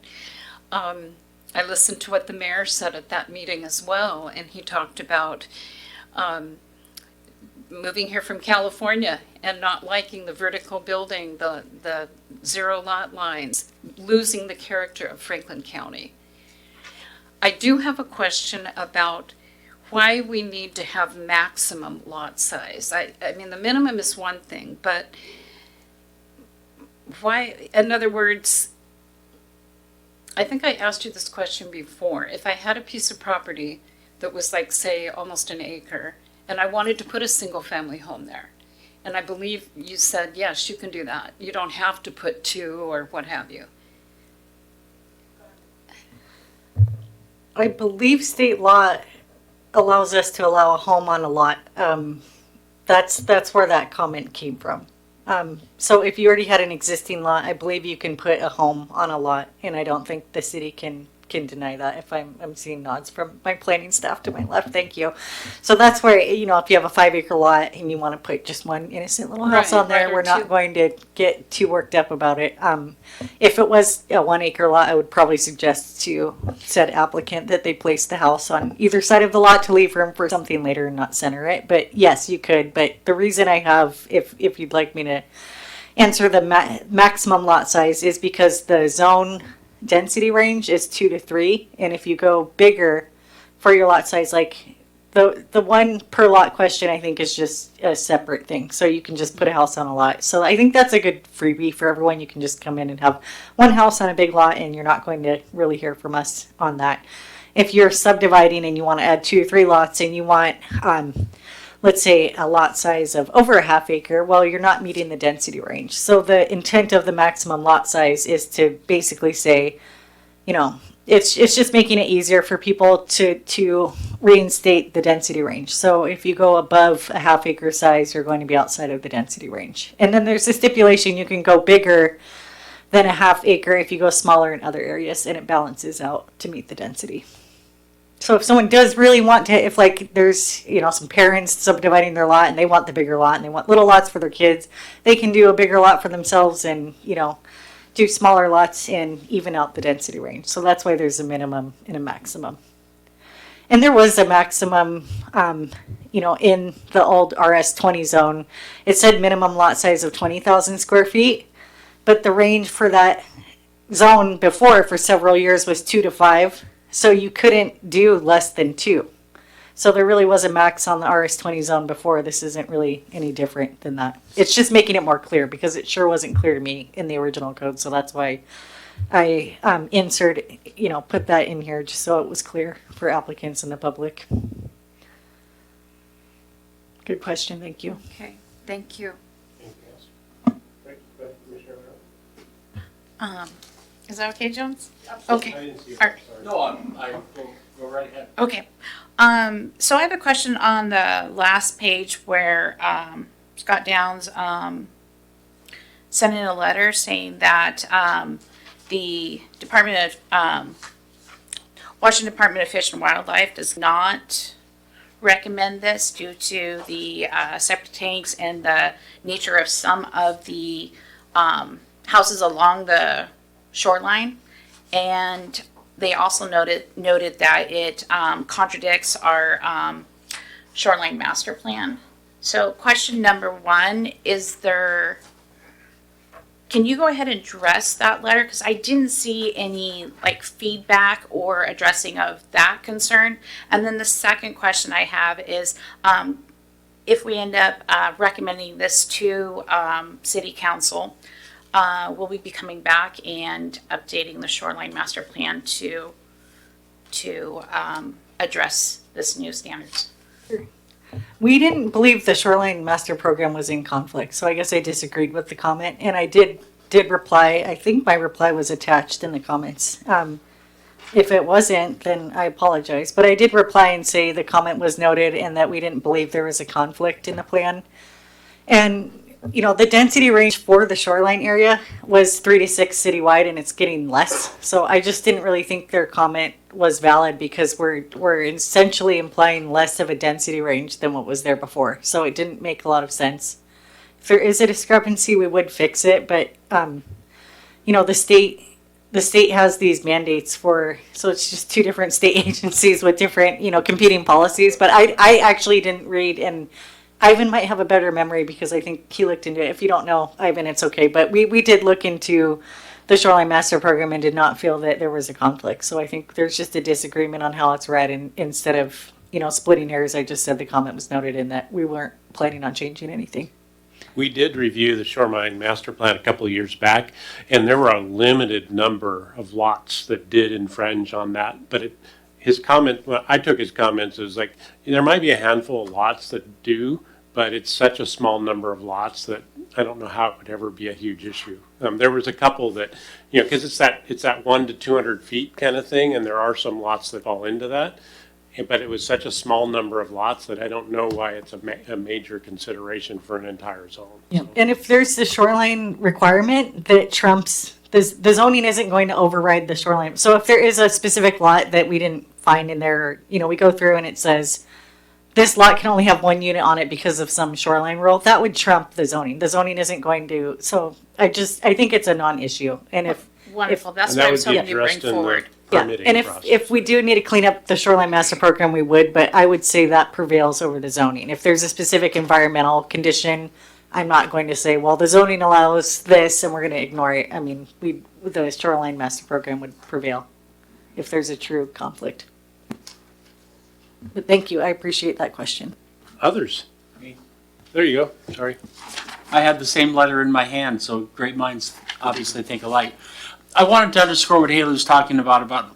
[SPEAKER 8] I listened to what the mayor said at that meeting as well, and he talked about moving here from California and not liking the vertical building, the zero lot lines, losing the character of Franklin County. I do have a question about why we need to have maximum lot size. I mean, the minimum is one thing, but why, in other words, I think I asked you this question before. If I had a piece of property that was like, say, almost an acre, and I wanted to put a single family home there, and I believe you said, yes, you can do that. You don't have to put two or what have you.
[SPEAKER 4] I believe state law allows us to allow a home on a lot. That's where that comment came from. So if you already had an existing lot, I believe you can put a home on a lot, and I don't think the city can deny that. If I'm seeing nods from my planning staff to my left, thank you. So that's where, you know, if you have a 5-acre lot and you want to put just one innocent little house on there,
[SPEAKER 8] or
[SPEAKER 4] we're not
[SPEAKER 8] two.
[SPEAKER 4] going to get too worked up about it. If it was a 1-acre lot, I would probably suggest to said applicant that they place the house on either side of the lot to leave room for something later and not center it. But yes, you could. But the reason I have, if you'd like me to answer the maximum lot size, is because the zone density range is 2 to 3, and if you go bigger for your lot size, like the one per lot question, I think is just a separate thing. So you can just put a house on a lot. So I think that's a good freebie for everyone. You can just come in and have one house on a big lot, and you're not going to really hear from us on that. If you're subdividing and you want to add 2 or 3 lots and you want let's say a lot size of over a 1/2 acre, well, you're not meeting the density range. So the intent of the maximum lot size is to basically say, you know, it's just making it easier for people to reinstate the density range. So if you go above a 1/2 acre size, you're going to be outside of the density range. And then there's a stipulation you can go bigger than a 1/2 acre if you go smaller in other areas, and it balances out to meet the density. So if someone does really want to, if like there's, you know, some parents subdividing their lot and they want the bigger lot and they want little lots for their kids, they can do a bigger lot for themselves and, you know, do smaller lots and even out the density range. So that's why there's a minimum and a maximum. And there was a maximum, you know, in the old RS20 zone. It said minimum lot size of 20,000 square feet, but the range for that zone before for several years was 2 to 5. So you couldn't do less than 2. So there really was a max on the RS20 zone before. This isn't really any different than that. It's just making it more clear because it sure wasn't clear to me in the original code. So that's why I put that in here just so it was clear for applicants and the public. Good question. Thank you.
[SPEAKER 8] Okay, thank you.
[SPEAKER 1] Anything else? Right, go ahead, Commissioner Romero.
[SPEAKER 2] Is that okay, Jones?
[SPEAKER 1] I
[SPEAKER 2] Okay.
[SPEAKER 1] didn't see it,
[SPEAKER 2] All right.
[SPEAKER 1] sorry.
[SPEAKER 6] No, go right ahead.
[SPEAKER 2] Okay. So I have a question on the last page where Scott Downs sent in a letter saying that the Washington Department of Fish and Wildlife does not recommend this due to the septic tanks and the nature of some of the houses along the shoreline. And they also noted that it contradicts our shoreline master plan. So question number 1, can you go ahead and address that letter? Because I didn't see any like feedback or addressing of that concern. And then the second question I have is if we end up recommending this to City Council, we'll be coming back and updating the shoreline master plan to address this new standards.
[SPEAKER 4] We didn't believe the shoreline master program was in conflict, so I guess I disagreed with the comment, and I did reply. I think my reply was attached in the comments. If it wasn't, then I apologize, but I did reply and say the comment was noted and that we didn't believe there was a conflict in the plan. And you know, the density range for the shoreline area was 3 to 6 citywide, and it's getting less. So I just didn't really think their comment was valid because we're essentially implying less of a density range than what was there before. So it didn't make a lot of sense. If there is a discrepancy, we would fix it, but you know, the state has these mandates so it's just two different state agencies with different, you know, competing policies. But I actually didn't read, and Ivan might have a better memory because I think he looked into it. If you don't know, Ivan, it's okay. But we did look into the Shoreline Master Program and did not feel that there was a conflict. So I think there's just a disagreement on how it's read. And instead of, you know, splitting hairs, I just said the comment was noted and that we weren't planning on changing anything.
[SPEAKER 1] We did review the Shoreline Master Plan a couple of years back, and there were a limited number of lots that did infringe on that. But his comment, well, I took his comments as like, there might be a handful of lots that do, but it's such a small number of lots that I don't know how it would ever be a huge issue. There was a couple that, you know, because it's that 1 to 200 feet kind of thing, and there are some lots that fall into that. But it was such a small number of lots that I don't know why it's a major consideration for an entire zone.
[SPEAKER 4] Yeah. And if there's the shoreline requirement that trumps, the zoning isn't going to override the shoreline. So if there is a specific lot that we didn't find in there, you know, we go through and it says this lot can only have 1 unit on it because of some shoreline rule, that would trump the zoning. The zoning isn't going to, so I think it's a non-issue. And if
[SPEAKER 2] Wonderful. That's
[SPEAKER 1] And
[SPEAKER 2] what
[SPEAKER 1] that
[SPEAKER 2] I
[SPEAKER 1] would
[SPEAKER 2] was
[SPEAKER 1] be
[SPEAKER 2] hoping to bring
[SPEAKER 1] addressed in
[SPEAKER 2] forward.
[SPEAKER 1] the
[SPEAKER 4] yeah,
[SPEAKER 1] permitting
[SPEAKER 4] and
[SPEAKER 1] process.
[SPEAKER 4] if we do need to clean up the shoreline master program, we would, but I would say that prevails over the zoning. If there's a specific environmental condition, I'm not going to say, well, the zoning allows this and we're going to ignore it. I mean, the shoreline master program would prevail if there's a true conflict. But thank you. I appreciate that question.
[SPEAKER 1] Others? There you go. Sorry.
[SPEAKER 6] I had the same letter in my hand, so great minds obviously think alike. I wanted to underscore what Haley was talking about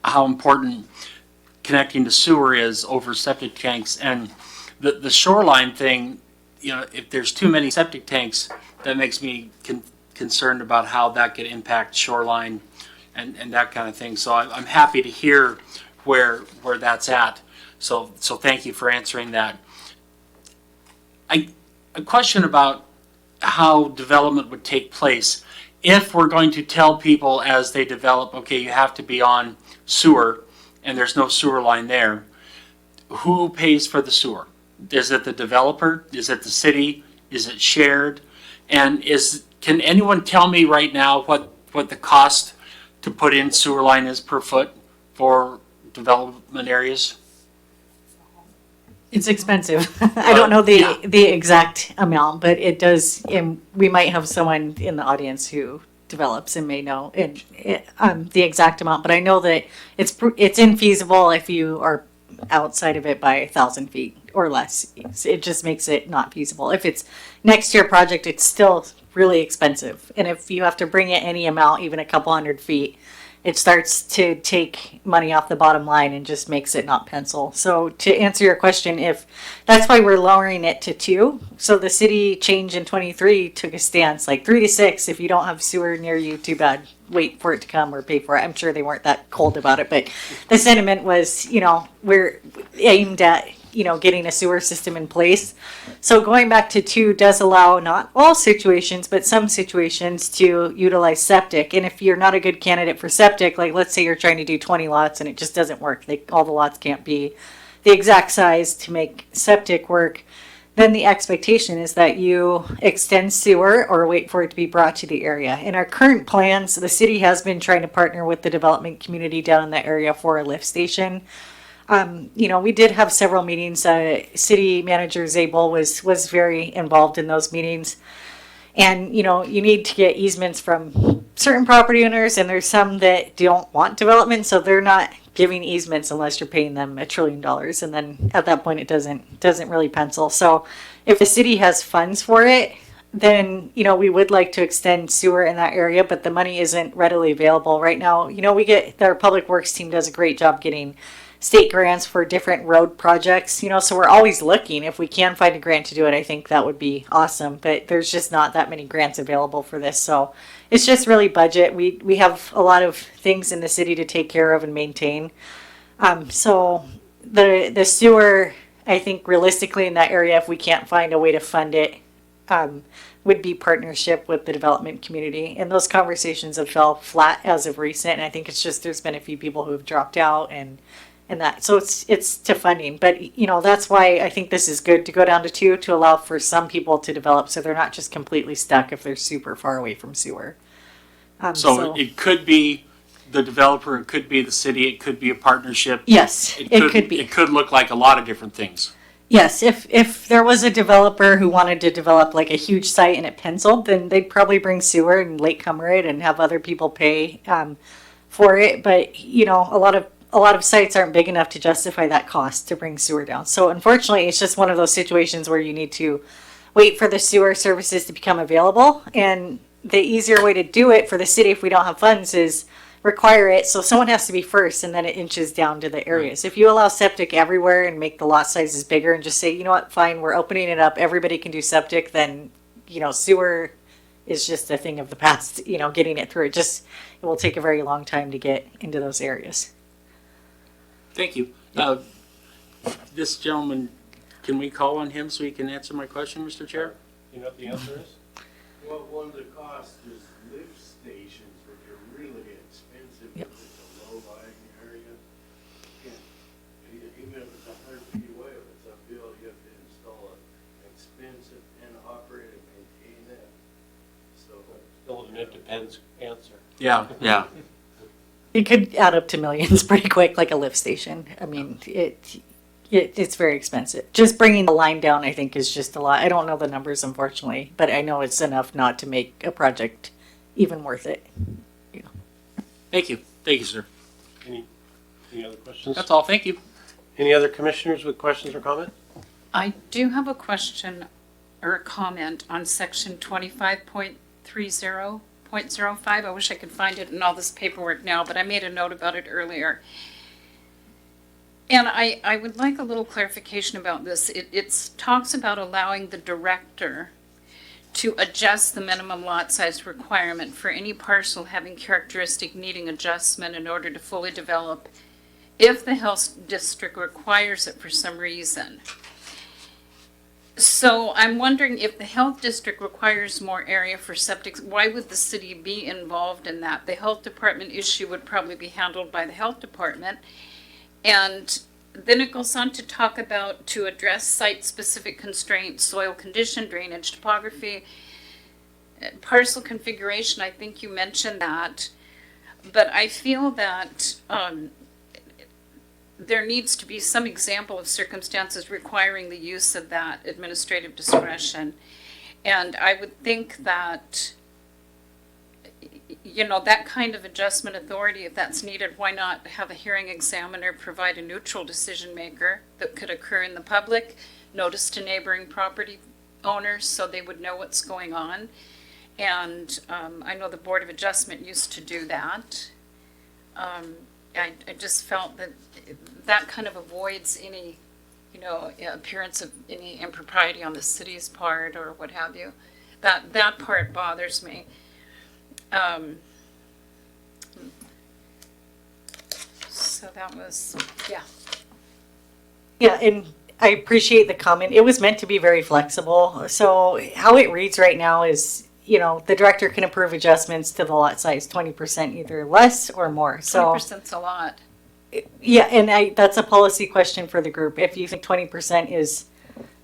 [SPEAKER 6] how important connecting to sewer is over septic tanks. And the shoreline thing, you know, if there's too many septic tanks, that makes me concerned about how that could impact shoreline and that kind of thing. So I'm happy to hear where that's at. So thank you for answering that. A question about how development would take place. If we're going to tell people as they develop, okay, you have to be on sewer, and there's no sewer line there, who pays for the sewer? Is it the developer? Is it the city? Is it shared? And can anyone tell me right now what the cost to put in sewer line is per foot for development areas?
[SPEAKER 4] It's expensive. I don't know the exact amount, but it does. And we might have someone in the audience who develops and may know the exact amount. But I know that it's infeasible if you are outside of it by 1,000 feet or less. It just makes it not feasible. If it's next to your project, it's still really expensive. And if you have to bring it any amount, even a couple hundred feet, it starts to take money off the bottom line and just makes it not pencil. So to answer your question, that's why we're lowering it to 2. So the city change in 23 took a stance like 3 to 6. If you don't have sewer near you, too bad. Wait for it to come or pay for it. I'm sure they weren't that cold about it, but the sentiment was, you know, we're aimed at, you know, getting a sewer system in place. So going back to 2 does allow not all situations, but some situations to utilize septic. And if you're not a good candidate for septic, like let's say you're trying to do 20 lots and it just doesn't work, all the lots can't be the exact size to make septic work, then the expectation is that you extend sewer or wait for it to be brought to the area. In our current plans, the city has been trying to partner with the development community down in that area for a lift station. You know, we did have several meetings. City Manager Zabel was very involved in those meetings. And, you know, you need to get easements from certain property owners, and there's some that don't want development, so they're not giving easements unless you're paying them $1 trillion. And then at that point, it doesn't really pencil. So if the city has funds for it, then, we would like to extend sewer in that area, but the money isn't readily available right now. Our public works team does a great job getting state grants for different road projects, so we're always looking. If we can find a grant to do it, I think that would be awesome, but there's just not that many grants available for this. So it's just really budget. We have a lot of things in the city to take care of and maintain. So the sewer, I think realistically in that area, if we can't find a way to fund it, would be partnership with the development community. And those conversations have fell flat as of recent. And I think it's just, there's been a few people who have dropped out and that. So it's to funding. But, that's why I think this is good to go down to 2 to allow for some people to develop so they're not just completely stuck if they're super far away from sewer.
[SPEAKER 6] So it could be the developer, it could be the city, it could be a partnership.
[SPEAKER 4] Yes, it could be.
[SPEAKER 6] It could look like a lot of different things.
[SPEAKER 4] Yes, if there was a developer who wanted to develop like a huge site and it penciled, then they'd probably bring sewer and latecomer it and have other people pay for it. But a lot of sites aren't big enough to justify that cost to bring sewer down. So unfortunately, it's just one of those situations where you need to wait for the sewer services to become available. And the easier way to do it for the city, if we don't have funds, is require it. So someone has to be first, and then it inches down to the areas. If you allow septic everywhere and make the lot sizes bigger and just say, you know what, fine, we're opening it up, everybody can do septic, then, sewer is just a thing of the past, getting it through. It will take a very long time to get into those areas.
[SPEAKER 6] Thank you. This gentleman, can we call on him so he can answer my question, Mr. Chair?
[SPEAKER 1] You know what the answer is?
[SPEAKER 9] Well, one of the costs is lift stations, which are really expensive if it's a low-lying area. Even if it's 100 feet away, if it's uphill, you have to install an expensive and operate and maintain it. So
[SPEAKER 1] Still an it depends answer.
[SPEAKER 6] Yeah.
[SPEAKER 4] It could add up to millions pretty quick, like a lift station. I mean, it's very expensive. Just bringing the line down, I think, is just a lot. I don't know the numbers, unfortunately, but I know it's enough not to make a project even worth it.
[SPEAKER 6] Thank you. Thank you, sir.
[SPEAKER 1] Any other questions?
[SPEAKER 6] That's all. Thank you.
[SPEAKER 1] Any other commissioners with questions or comment?
[SPEAKER 8] I do have a question or a comment on section 25.30.05. I wish I could find it in all this paperwork now, but I made a note about it earlier. And I would like a little clarification about this. It talks about allowing the director to adjust the minimum lot size requirement for any parcel having characteristic needing adjustment in order to fully develop if the health district requires it for some reason. So I'm wondering, if the health district requires more area for septic, why would the city be involved in that? The health department issue would probably be handled by the health department. And then it goes on to talk about to address site-specific constraints, soil condition, drainage, topography, parcel configuration. I think you mentioned that. But I feel that there needs to be some example of circumstances requiring the use of that administrative discretion. And I would think that, that kind of adjustment authority, if that's needed, why not have a hearing examiner provide a neutral decision maker that could occur in the public, notice to neighboring property owners so they would know what's going on. And I know the Board of Adjustment used to do that. I just felt that kind of avoids any, appearance of any impropriety on the city's part or what have you. That part bothers me. So that was, yeah.
[SPEAKER 4] Yeah, and I appreciate the comment. It was meant to be very flexible. So how it reads right now is, the director can approve adjustments to the lot size 20%, either less or more. So
[SPEAKER 8] 20%'s a lot.
[SPEAKER 4] yeah, and that's a policy question for the group. If you think 20% is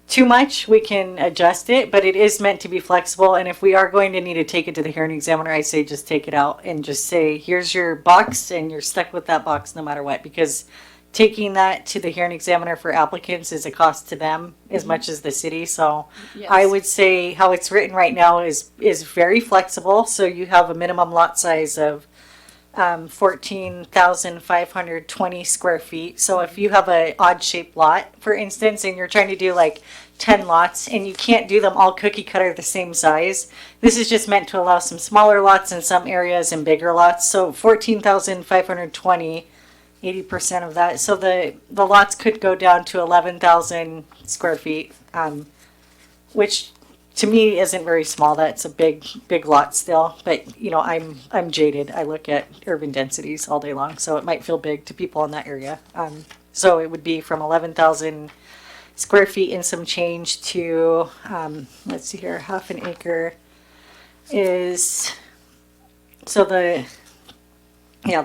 [SPEAKER 4] too much, we can adjust it, but it is meant to be flexible. And if we are going to need to take it to the hearing examiner, I say just take it out and just say, here's your box, and you're stuck with that box no matter what, because taking that to the hearing examiner for applicants is a cost to them as much as the city. So
[SPEAKER 8] Yes.
[SPEAKER 4] I would say how it's written right now is very flexible. So you have a minimum lot size of 14,520 square feet. So if you have a odd shaped lot, for instance, and you're trying to do like 10 lots and you can't do them all cookie cutter the same size, this is just meant to allow some smaller lots in some areas and bigger lots. So 14,520, 80% of that. So the lots could go down to 11,000 square feet, which to me isn't very small. That's a big lot still, but you know, I'm jaded. I look at urban densities all day long, so it might feel big to people in that area. So it would be from 11,000 square feet and some change to, let's see here, half an acre is, so the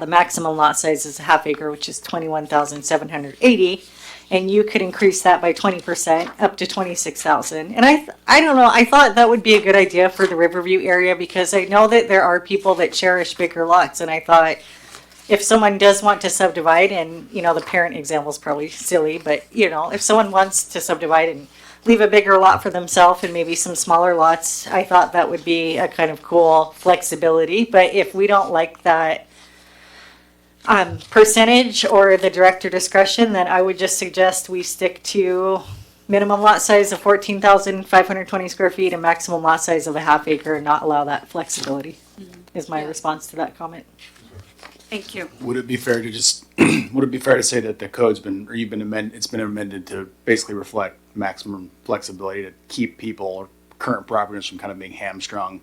[SPEAKER 4] maximum lot size is a half acre, which is 21,780. And you could increase that by 20% up to 26,000. And I don't know, I thought that would be a good idea for the Riverview area because I know that there are people that cherish bigger lots. And I thought if someone does want to subdivide, and you know, the parent example is probably silly, but you know, if someone wants to subdivide and leave a bigger lot for themselves and maybe some smaller lots, I thought that would be a kind of cool flexibility. But if we don't like that percentage or the director discretion, then I would just suggest we stick to minimum lot size of 14,520 square feet and maximum lot size of a half acre and not allow that flexibility, is my response to that comment.
[SPEAKER 2] Thank you.
[SPEAKER 10] Would it be fair to say that the code's been, or it's been amended to basically reflect maximum flexibility to keep people or current property owners from kind of being hamstrung?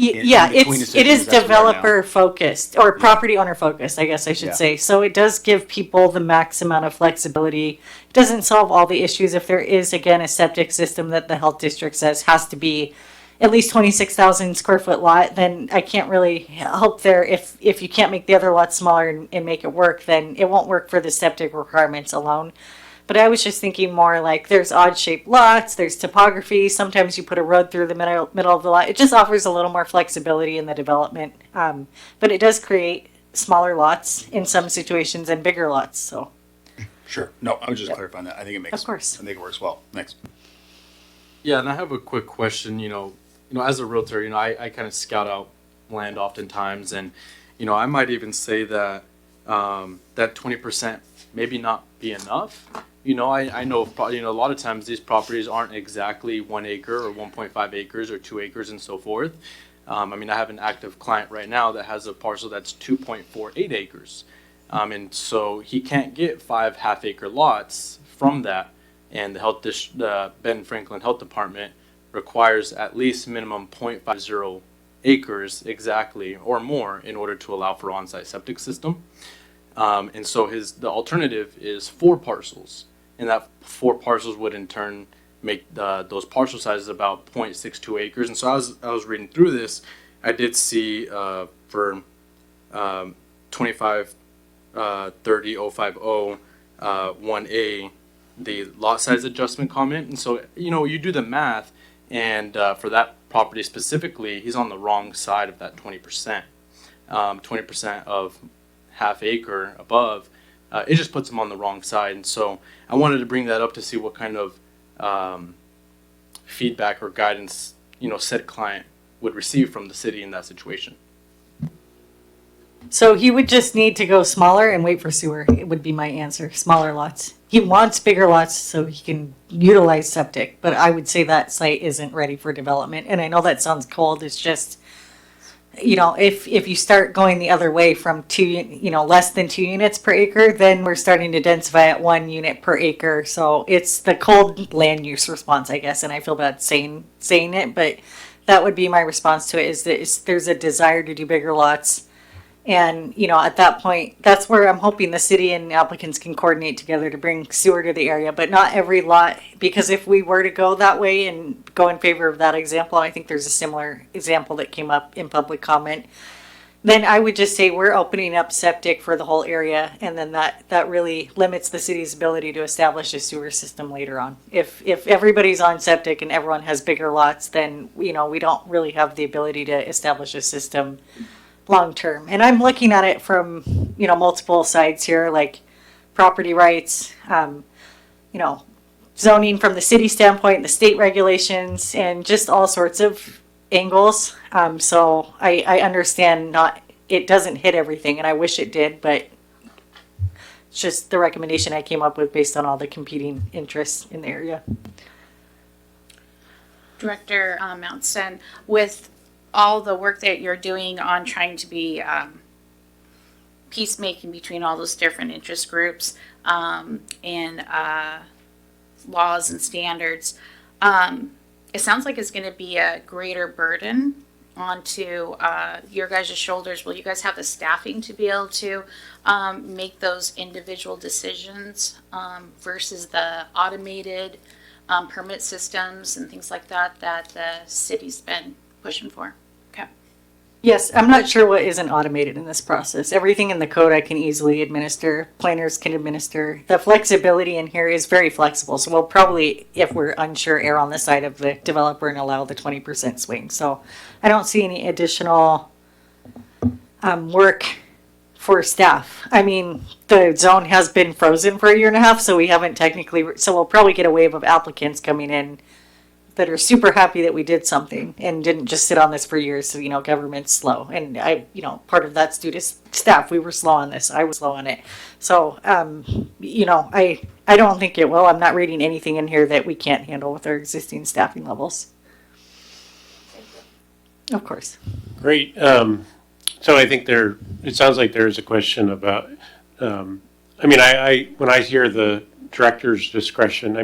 [SPEAKER 4] Yeah, it is
[SPEAKER 10] decisions as we are now.
[SPEAKER 4] developer focused or property owner focused, I guess I should say. So it does give people the max amount of flexibility. It doesn't solve all the issues. If there is, again, a septic system that the health district says has to be at least 26,000 square foot lot, then I can't really help there. If you can't make the other lots smaller and make it work, then it won't work for the septic requirements alone. But I was just thinking more like there's odd shaped lots, there's topography. Sometimes you put a road through the middle of the lot. It just offers a little more flexibility in the development. But it does create smaller lots in some situations and bigger lots. So
[SPEAKER 10] Sure. No, I was just clarifying that. I think it makes,
[SPEAKER 4] Of course.
[SPEAKER 10] I think it works well. Thanks.
[SPEAKER 3] Yeah, and I have a quick question. You know, as a realtor, I kind of scout out land oftentimes, and I might even say that that 20% maybe not be enough. I know a lot of times these properties aren't exactly 1 acre or 1.5 acres or 2 acres and so forth. I have an active client right now that has a parcel that's 2.48 acres. And so he can't get 5 half-acre lots from that. And the Ben Franklin Health Department requires at least minimum 0.50 acres exactly or more in order to allow for on-site septic system. And so the alternative is 4 parcels. And that 4 parcels would in turn make those parcel sizes about 0.62 acres. And so I was reading through this, I did see for 2530050 1A, the lot size adjustment comment. And so, you do the math, and for that property specifically, he's on the wrong side of that 20%. 20% of half acre above, it just puts him on the wrong side. And so I wanted to bring that up to see what kind of feedback or guidance, said client would receive from the city in that situation.
[SPEAKER 4] So he would just need to go smaller and wait for sewer. It would be my answer. Smaller lots. He wants bigger lots so he can utilize septic, but I would say that site isn't ready for development. And I know that sounds cold. It's just, if you start going the other way from less than 2 units per acre, then we're starting to densify at 1 unit per acre. So it's the cold land use response, I guess. And I feel bad saying it, but that would be my response to it, is that there's a desire to do bigger lots. And, at that point, that's where I'm hoping the city and applicants can coordinate together to bring sewer to the area, but not every lot, because if we were to go that way and go in favor of that example, I think there's a similar example that came up in public comment, then I would just say we're opening up septic for the whole area, and then that really limits the city's ability to establish a sewer system later on. If everybody's on septic and everyone has bigger lots, then, we don't really have the ability to establish a system long term. And I'm looking at it from, multiple sides here, like property rights, zoning from the city standpoint, the state regulations, and just all sorts of angles. So I understand not it doesn't hit everything, and I wish it did, but it's just the recommendation I came up with based on all the competing interests in the area.
[SPEAKER 2] Director Mounson, with all the work that you're doing on trying to be peacemaking between all those different interest groups and laws and standards, it sounds like it's going to be a greater burden onto your guys' shoulders. Will you guys have the staffing to be able to make those individual decisions versus the automated permit systems and things like that that the city's been pushing for? Okay.
[SPEAKER 4] Yes, I'm not sure what isn't automated in this process. Everything in the code I can easily administer. Planners can administer. The flexibility in here is very flexible. So we'll probably, if we're unsure, err on the side of the developer and allow the 20% swing. So I don't see any additional work for staff. I mean, the zone has been frozen for 1.5 years, so we haven't technically, so we'll probably get a wave of applicants coming in that are super happy that we did something and didn't just sit on this for years. So, government's slow. And part of that's due to staff. We were slow on this. I was slow on it. So, I don't think it will. I'm not reading anything in here that we can't handle with our existing staffing levels. Of course.
[SPEAKER 1] Great. So I think it sounds like there's a question about, when I hear the director's discretion,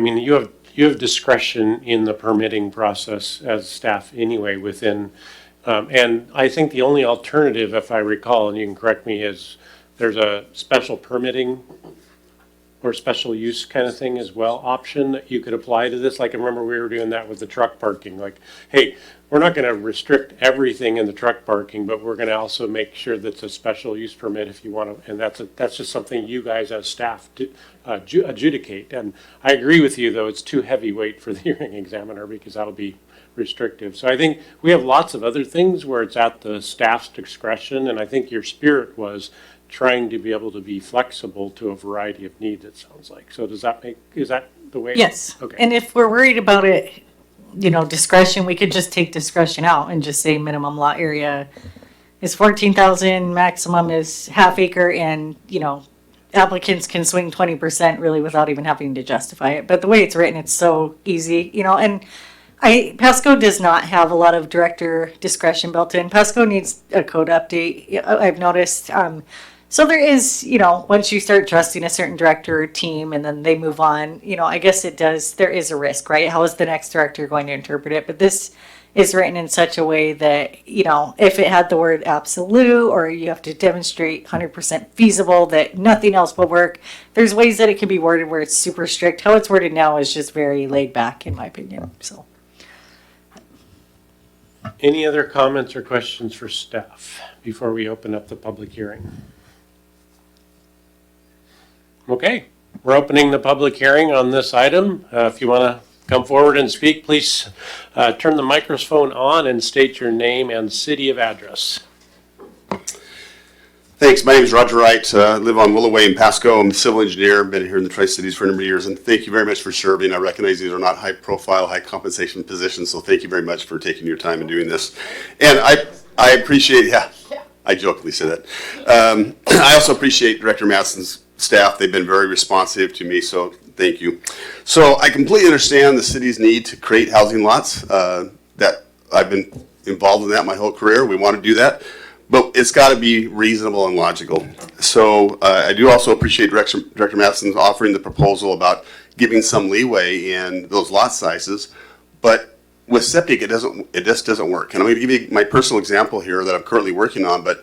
[SPEAKER 1] you have discretion in the permitting process as staff anyway within, and I think the only alternative, if I recall, and you can correct me, is there's a special permitting or special use kind of thing as well, option that you could apply to this. Like I remember we were doing that with the truck parking, like, hey, we're not going to restrict everything in the truck parking, but we're going to also make sure that's a special use permit if you want to, and that's just something you guys as staff adjudicate. And I agree with you, though, it's too heavyweight for the hearing examiner because that'll be restrictive. So I think we have lots of other things where it's at the staff's discretion, and I think your spirit was trying to be able to be flexible to a variety of needs, it sounds like. So is that the way?
[SPEAKER 4] Yes.
[SPEAKER 1] Okay.
[SPEAKER 4] And if we're worried about it, discretion, we could just take discretion out and just say minimum lot area is 14,000, maximum is half acre, and, applicants can swing 20% really without even having to justify it. But the way it's written, it's so easy, and Pasco does not have a lot of director discretion built in. Pasco needs a code update, I've noticed. So there is, once you start trusting a certain director or team and then they move on, I guess there is a risk, right? How is the next director going to interpret it? But this is written in such a way that, if it had the word absolute or you have to demonstrate 100% feasible that nothing else will work, there's ways that it can be worded where it's super strict. How it's worded now is just very laid back, in my opinion, so.
[SPEAKER 1] Any other comments or questions for staff before we open up the public hearing? Okay, we're opening the public hearing on this item. If you want to come forward and speak, please turn the microphone on and state your name and city of address.
[SPEAKER 11] Thanks. My name is Roger Wright. I live on Willow Way in Pasco. I'm a civil engineer. I've been here in the Tri-Cities for a number of years, and thank you very much for serving. I recognize these are not high-profile, high-compensation positions, so thank you very much for taking your time and doing this. And I appreciate, I jokingly say that. I also appreciate Director Matson's staff. They've been very responsive to me, so thank you. So I completely understand the city's need to create housing lots. That I've been involved in that my whole career. We want to do that. But it's got to be reasonable and logical. So I do also appreciate Director Matson's offering the proposal about giving some leeway in those lot sizes. But with septic, it just doesn't work. And I'm going to give you my personal example here that I'm currently working on. But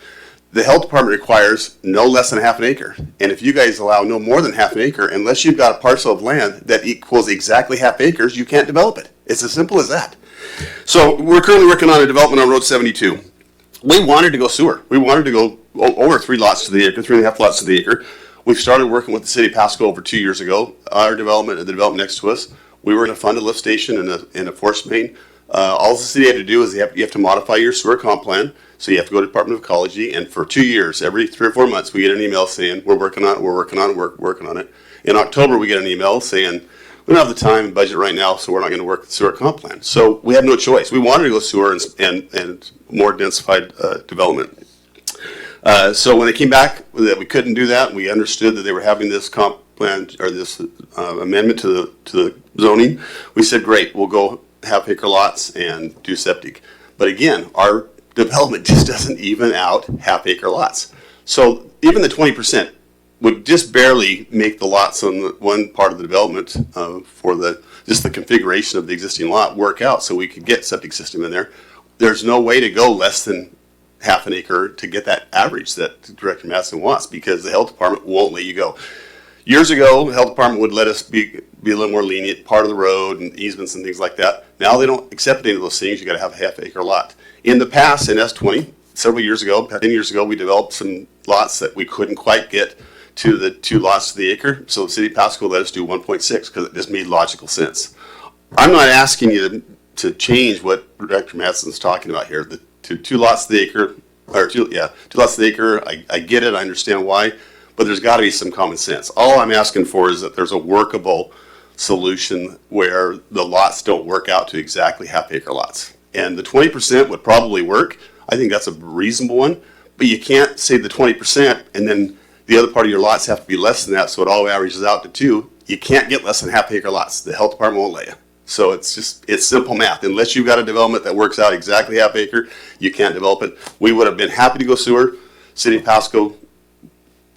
[SPEAKER 11] the health department requires no less than half an acre. And if you guys allow no more than half an acre, unless you've got a parcel of land that equals exactly half acres, you can't develop it. It's as simple as that. So we're currently working on a development on Road 72. We wanted to go sewer. We wanted to go over 3 lots to the acre, 3.5 lots to the acre. We've started working with the city of Pasco over 2 years ago. Our development and the development next to us, we were going to fund a lift station and a force main. All the city had to do is you have to modify your sewer comp plan. So you have to go to Department of Ecology, and for 2 years, every 3 or 4 months, we get an email saying, we're working on it, we're working on it. In October, we get an email saying, we don't have the time and budget right now, so we're not going to work the sewer comp plan. So we had no choice. We wanted to go sewer and more densified development. So when they came back that we couldn't do that, we understood that they were having this comp plan or this amendment to the zoning. We said, great, we'll go half-acre lots and do septic. But again, our development just doesn't even out half-acre lots. So even the 20% would just barely make the lots on the one part of the development for just the configuration of the existing lot work out so we could get septic system in there. There's no way to go less than half an acre to get that average that Director Madsen wants because the health department won't let you go. Years ago, the health department would let us be a little more lenient, part of the road and easements and things like that. Now they don't accept any of those things. You got to have a half-acre lot. In the past, in S20, several years ago, 10 years ago, we developed some lots that we couldn't quite get to the 2 lots to the acre. So the city of Pasco let us do 1.6 because it just made logical sense. I'm not asking you to change what Director Madsen's talking about here. The two lots to the acre, or 2 lots to the acre. I get it. I understand why. But there's got to be some common sense. All I'm asking for is that there's a workable solution where the lots don't work out to exactly half-acre lots. And the 20% would probably work. I think that's a reasonable one. But you can't say the 20% and then the other part of your lots have to be less than that, so it all averages out to 2. You can't get less than half-acre lots. The health department won't let you. So it's simple math. Unless you've got a development that works out exactly half-acre, you can't develop it. We would have been happy to go sewer. City of Pasco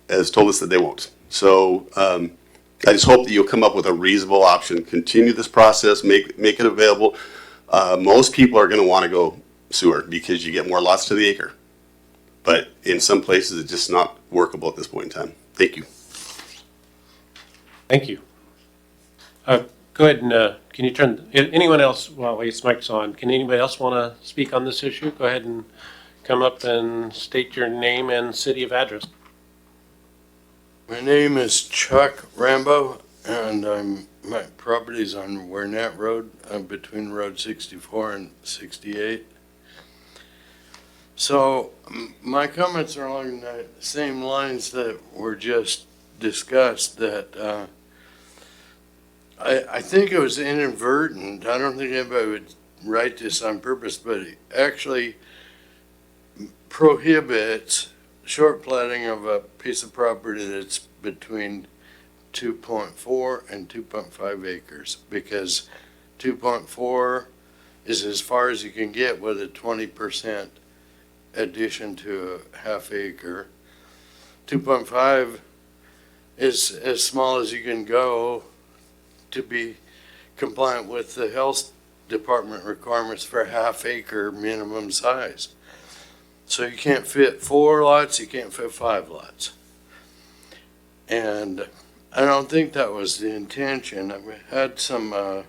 [SPEAKER 11] has told us that they won't. So I just hope that you'll come up with a reasonable option. Continue this process, make it available. Most people are going to want to go sewer because you get more lots to the acre. But in some places, it's just not workable at this point in time. Thank you.
[SPEAKER 1] Thank you. Go ahead and can you turn, anyone else, while his mic's on, can anybody else want to speak on this issue? Go ahead and come up and state your name and city of address.
[SPEAKER 9] My name is Chuck Rambo, and my property's on Wernette Road, between Road 64 and 68. So my comments are along the same lines that were just discussed, that I think it was inadvertent. I don't think anybody would write this on purpose, but it actually prohibits short platting of a piece of property that's between 2.4 and 2.5 acres, because 2.4 is as far as you can get with a 20% addition to a half acre. 2.5 is as small as you can go to be compliant with the health department requirements for a half acre minimum size. So you can't fit 4 lots, you can't fit 5 lots. And I don't think that was the intention. I've had some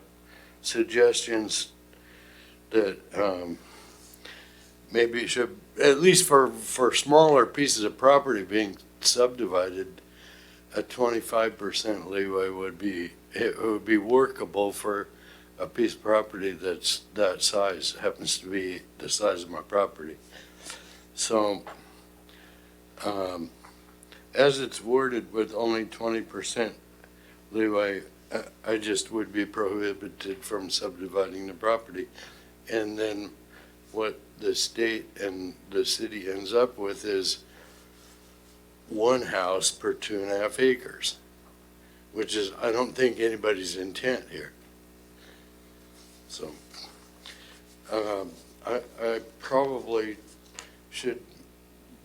[SPEAKER 9] suggestions that maybe it should, at least for smaller pieces of property being subdivided, a 25% leeway would be workable for a piece of property that's that size, happens to be the size of my property. So, as it's worded with only 20% leeway, I just would be prohibited from subdividing the property. And then what the state and the city ends up with is 1 house per 2.5 acres, which is, I don't think, anybody's intent here. So, I probably should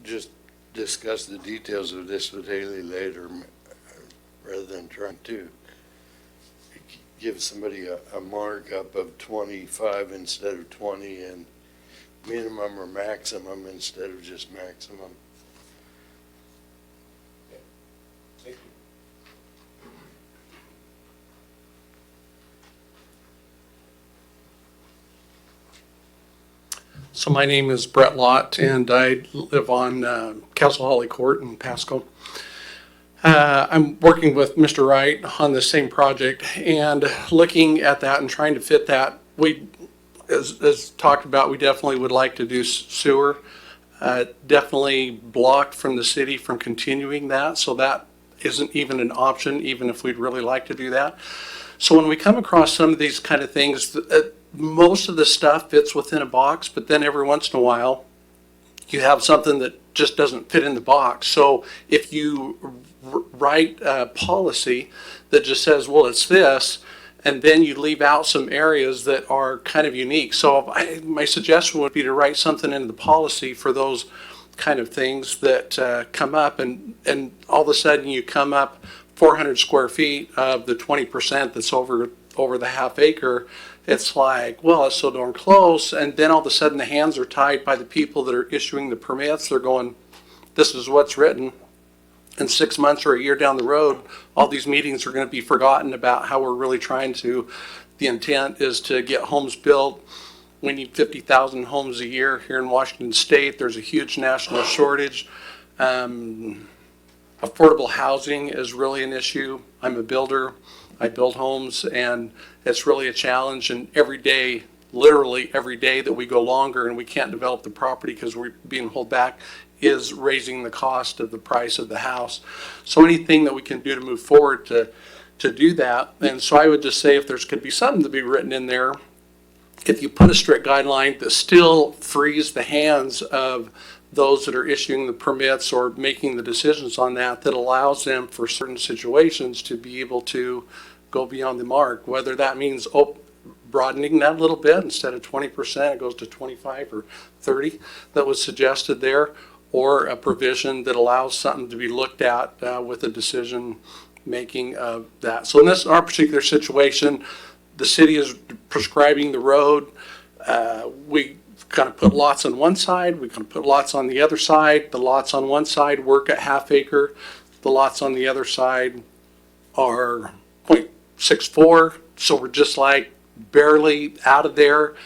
[SPEAKER 9] just discuss the details of this with Haley later, rather than trying to give somebody a markup of 25 instead of 20 and minimum or maximum instead of just maximum.
[SPEAKER 1] Thank you.
[SPEAKER 12] So my name is Brett Lott, and I live on Castle Holly Court in Pasco. I'm working with Mr. Wright on the same project, and looking at that and trying to fit that. We, as talked about, we definitely would like to do sewer. Definitely blocked from the city from continuing that, so that isn't even an option, even if we'd really like to do that. So when we come across some of these kind of things, most of the stuff fits within a box, but then every once in a while, you have something that just doesn't fit in the box. So if you write a policy that just says, well, it's this, and then you leave out some areas that are kind of unique. So my suggestion would be to write something into the policy for those kind of things that come up, and all of a sudden you come up 400 square feet of the 20% that's over the half acre. It's like, well, it's so darn close, and then all of a sudden the hands are tied by the people that are issuing the permits. They're going, this is what's written. And 6 months or a year down the road, all these meetings are going to be forgotten about how we're really trying to, the intent is to get homes built. We need 50,000 homes a year here in Washington State. There's a huge national shortage. Affordable housing is really an issue. I'm a builder. I build homes, and it's really a challenge. And every day, literally every day that we go longer and we can't develop the property because we're being held back, is raising the cost of the price of the house. So anything that we can do to move forward to do that. And so I would just say if there's could be something to be written in there, if you put a strict guideline that still frees the hands of those that are issuing the permits or making the decisions on that, that allows them for certain situations to be able to go beyond the mark, whether that means broadening that a little bit, instead of 20%, it goes to 25 or 30 that was suggested there, or a provision that allows something to be looked at with a decision making of that. So in our particular situation, the city is prescribing the road. We kind of put lots on one side, we kind of put lots on the other side. The lots on one side work at half acre. The lots on the other side are 0.64, so we're just like barely out of there.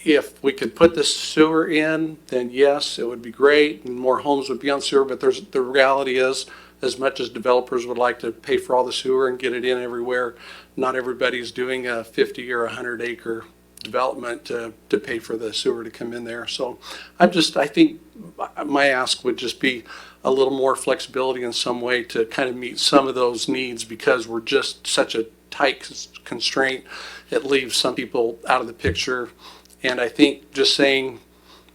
[SPEAKER 12] If we could put the sewer in, then yes, it would be great, and more homes would be on sewer, but the reality is, as much as developers would like to pay for all the sewer and get it in everywhere, not everybody's doing a 50 or 100 acre development to pay for the sewer to come in there. So I think my ask would just be a little more flexibility in some way to kind of meet some of those needs, because we're just such a tight constraint. It leaves some people out of the picture. And I think just saying,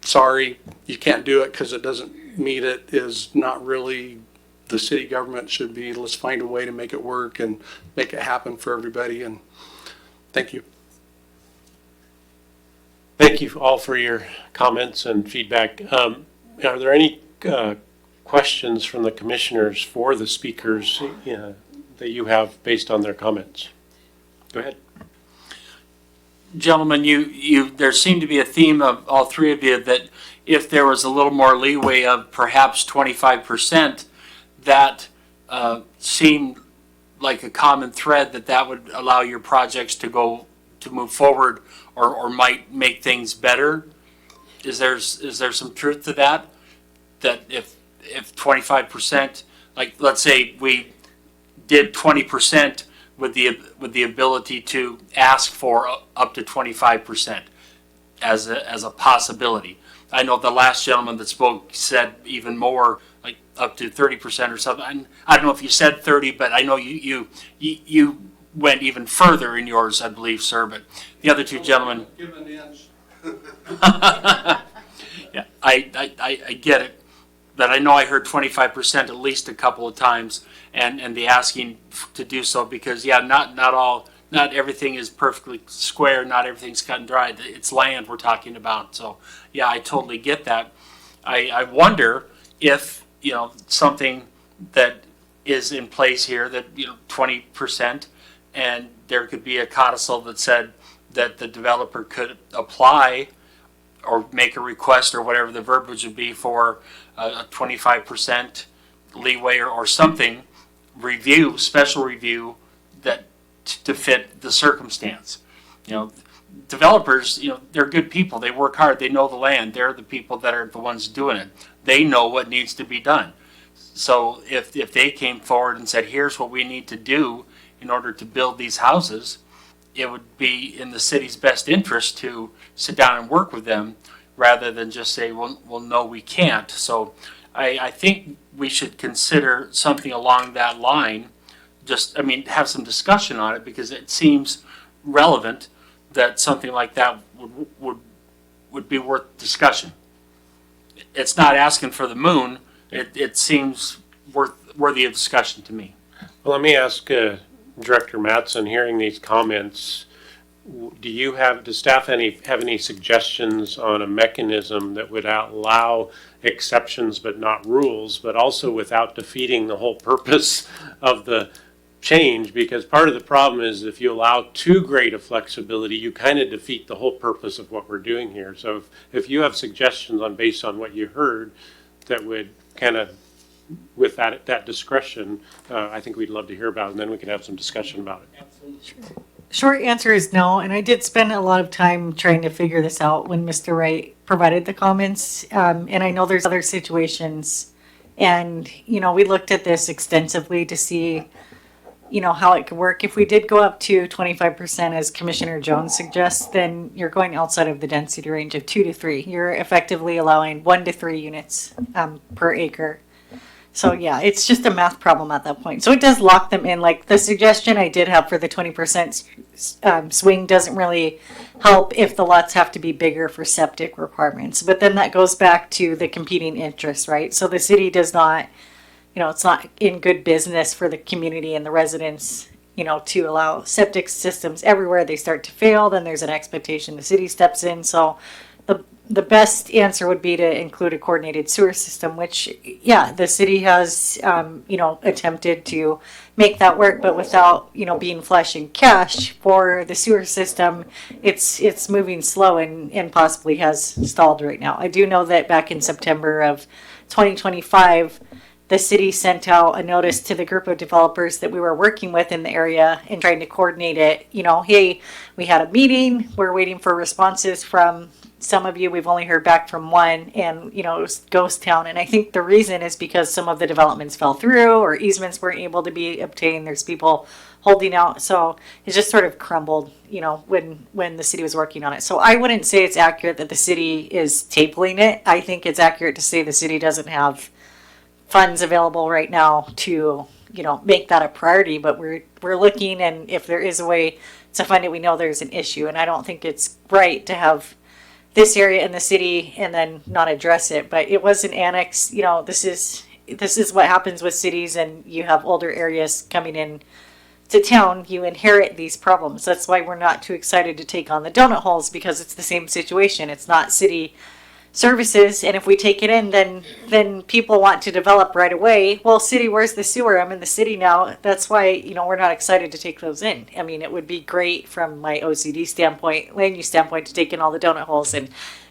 [SPEAKER 12] sorry, you can't do it because it doesn't meet it, is not really the city government. Should be, let's find a way to make it work and make it happen for everybody. And thank you.
[SPEAKER 1] Thank you all for your comments and feedback. Are there any questions from the commissioners for the speakers that you have based on their comments? Go ahead.
[SPEAKER 6] Gentlemen, there seemed to be a theme of all three of you that if there was a little more leeway of perhaps 25%, that seemed like a common thread that would allow your projects to move forward or might make things better. Is there some truth to that? That if 25%, like let's say we did 20%, with the ability to ask for up to 25% as a possibility. I know the last gentleman that spoke said even more, like up to 30% or something. I don't know if you said 30, but I know you went even further in yours, I believe, sir. But the other two gentlemen.
[SPEAKER 12] Give an inch.
[SPEAKER 6] Yeah, I get it, but I know I heard 25% at least a couple of times. And the asking to do so, because not everything is perfectly square, not everything's cut and dried. It's land we're talking about. So yeah, I totally get that. I wonder if something that is in place here that 20%, and there could be a codicil that said that the developer could apply or make a request or whatever the verbiage would be for a 25% leeway or something. Special review that to fit the circumstance. Developers, they're good people. They work hard. They know the land. They're the people that are the ones doing it. They know what needs to be done. So if they came forward and said, here's what we need to do in order to build these houses, it would be in the city's best interest to sit down and work with them rather than just say, well, no, we can't. So I think we should consider something along that line. Have some discussion on it, because it seems relevant that something like that would would be worth discussion. It's not asking for the moon. It seems worthy of discussion to me.
[SPEAKER 1] Well, let me ask Director Mattson, hearing these comments, does staff have any suggestions on a mechanism that would allow exceptions but not rules, but also without defeating the whole purpose of the change? Because part of the problem is if you allow too great a flexibility, you kind of defeat the whole purpose of what we're doing here. So if you have suggestions based on what you heard that would kind of, with that discretion, I think we'd love to hear about it, and then we can have some discussion about it.
[SPEAKER 4] Short answer is no, and I did spend a lot of time trying to figure this out when Mr. Wright provided the comments. And I know there's other situations, and we looked at this extensively to see how it could work. If we did go up to 25%, as Commissioner Jones suggests, then you're going outside of the density range of 2 to 3. You're effectively allowing 1 to 3 units per acre. So yeah, it's just a math problem at that point. So it does lock them in. Like the suggestion I did have for the 20% swing doesn't really help if the lots have to be bigger for septic requirements. But then that goes back to the competing interests, right? So the city does not, it's not in good business for the community and the residents, to allow septic systems everywhere. They start to fail, then there's an expectation the city steps in. So the best answer would be to include a coordinated sewer system, which, yeah, the city has, attempted to make that work, but without, being flush in cash for the sewer system, it's moving slow and possibly has stalled right now. I do know that back in September of 2025, the city sent out a notice to the group of developers that we were working with in the area and trying to coordinate it. Hey, we had a meeting, we're waiting for responses from some of you. We've only heard back from one, and it was ghost town. And I think the reason is because some of the developments fell through or easements weren't able to be obtained. There's people holding out, so it just sort of crumbled when the city was working on it. So I wouldn't say it's accurate that the city is tabling it. I think it's accurate to say the city doesn't have funds available right now to make that a priority, but we're looking, and if there is a way to fund it, we know there's an issue. And I don't think it's right to have this area in the city and then not address it. But it was an annex. This is what happens with cities, and you have older areas coming in to town. You inherit these problems. That's why we're not too excited to take on the donut holes, because it's the same situation. It's not city services, and if we take it in, then people want to develop right away. Well, city, where's the sewer? I'm in the city now. That's why we're not excited to take those in. I mean, it would be great from my OCD standpoint, land use standpoint, to take in all the donut holes and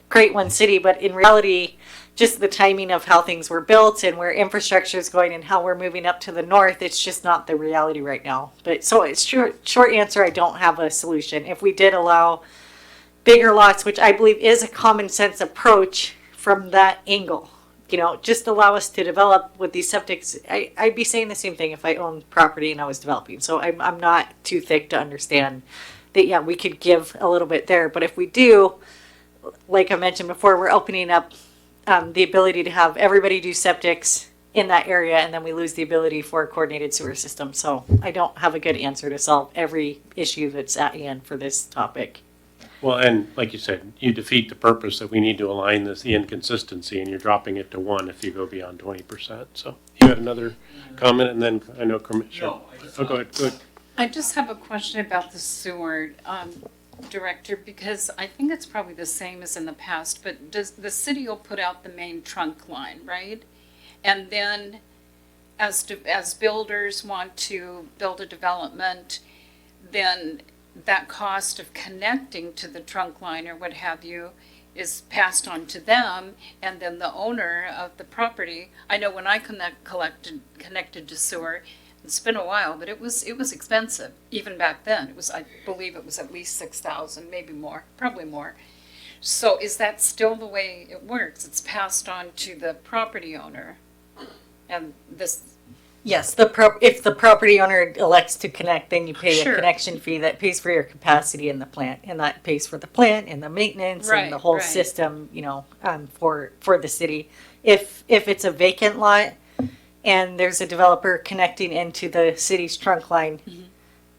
[SPEAKER 4] create one city, but in reality, just the timing of how things were built and where infrastructure is going and how we're moving up to the north, it's just not the reality right now. But so it's short answer, I don't have a solution. If we did allow bigger lots, which I believe is a common sense approach from that angle, just allow us to develop with these septics. I'd be saying the same thing if I owned property and I was developing. So I'm not too thick to understand that, yeah, we could give a little bit there. But if we do, like I mentioned before, we're opening up the ability to have everybody do septics in that area, and then we lose the ability for a coordinated sewer system. So I don't have a good answer to solve every issue that's at hand for this topic.
[SPEAKER 1] Well, and like you said, you defeat the purpose that we need to align the inconsistency, and you're dropping it to 1 if you go beyond 20%. So you had another comment, and then I know Commissioner.
[SPEAKER 6] No,
[SPEAKER 1] Go ahead.
[SPEAKER 8] I just have a question about the sewer, Director, because I think it's probably the same as in the past, but does the city will put out the main trunk line, right? And then as builders want to build a development, then that cost of connecting to the trunk line or what have you is passed on to them, and then the owner of the property, I know when I connected to sewer, it's been a while, but it was expensive even back then. I believe it was at least $6,000, maybe more, probably more. So is that still the way it works? It's passed on to the property owner, and this.
[SPEAKER 4] Yes, if the property owner elects to connect, then you pay
[SPEAKER 8] Sure.
[SPEAKER 4] a connection fee that pays for your capacity in the plant, and that pays for the plant and the maintenance and the
[SPEAKER 8] Right,
[SPEAKER 4] whole
[SPEAKER 8] right.
[SPEAKER 4] system, for the city. If it's a vacant lot and there's a developer connecting into the city's trunk line,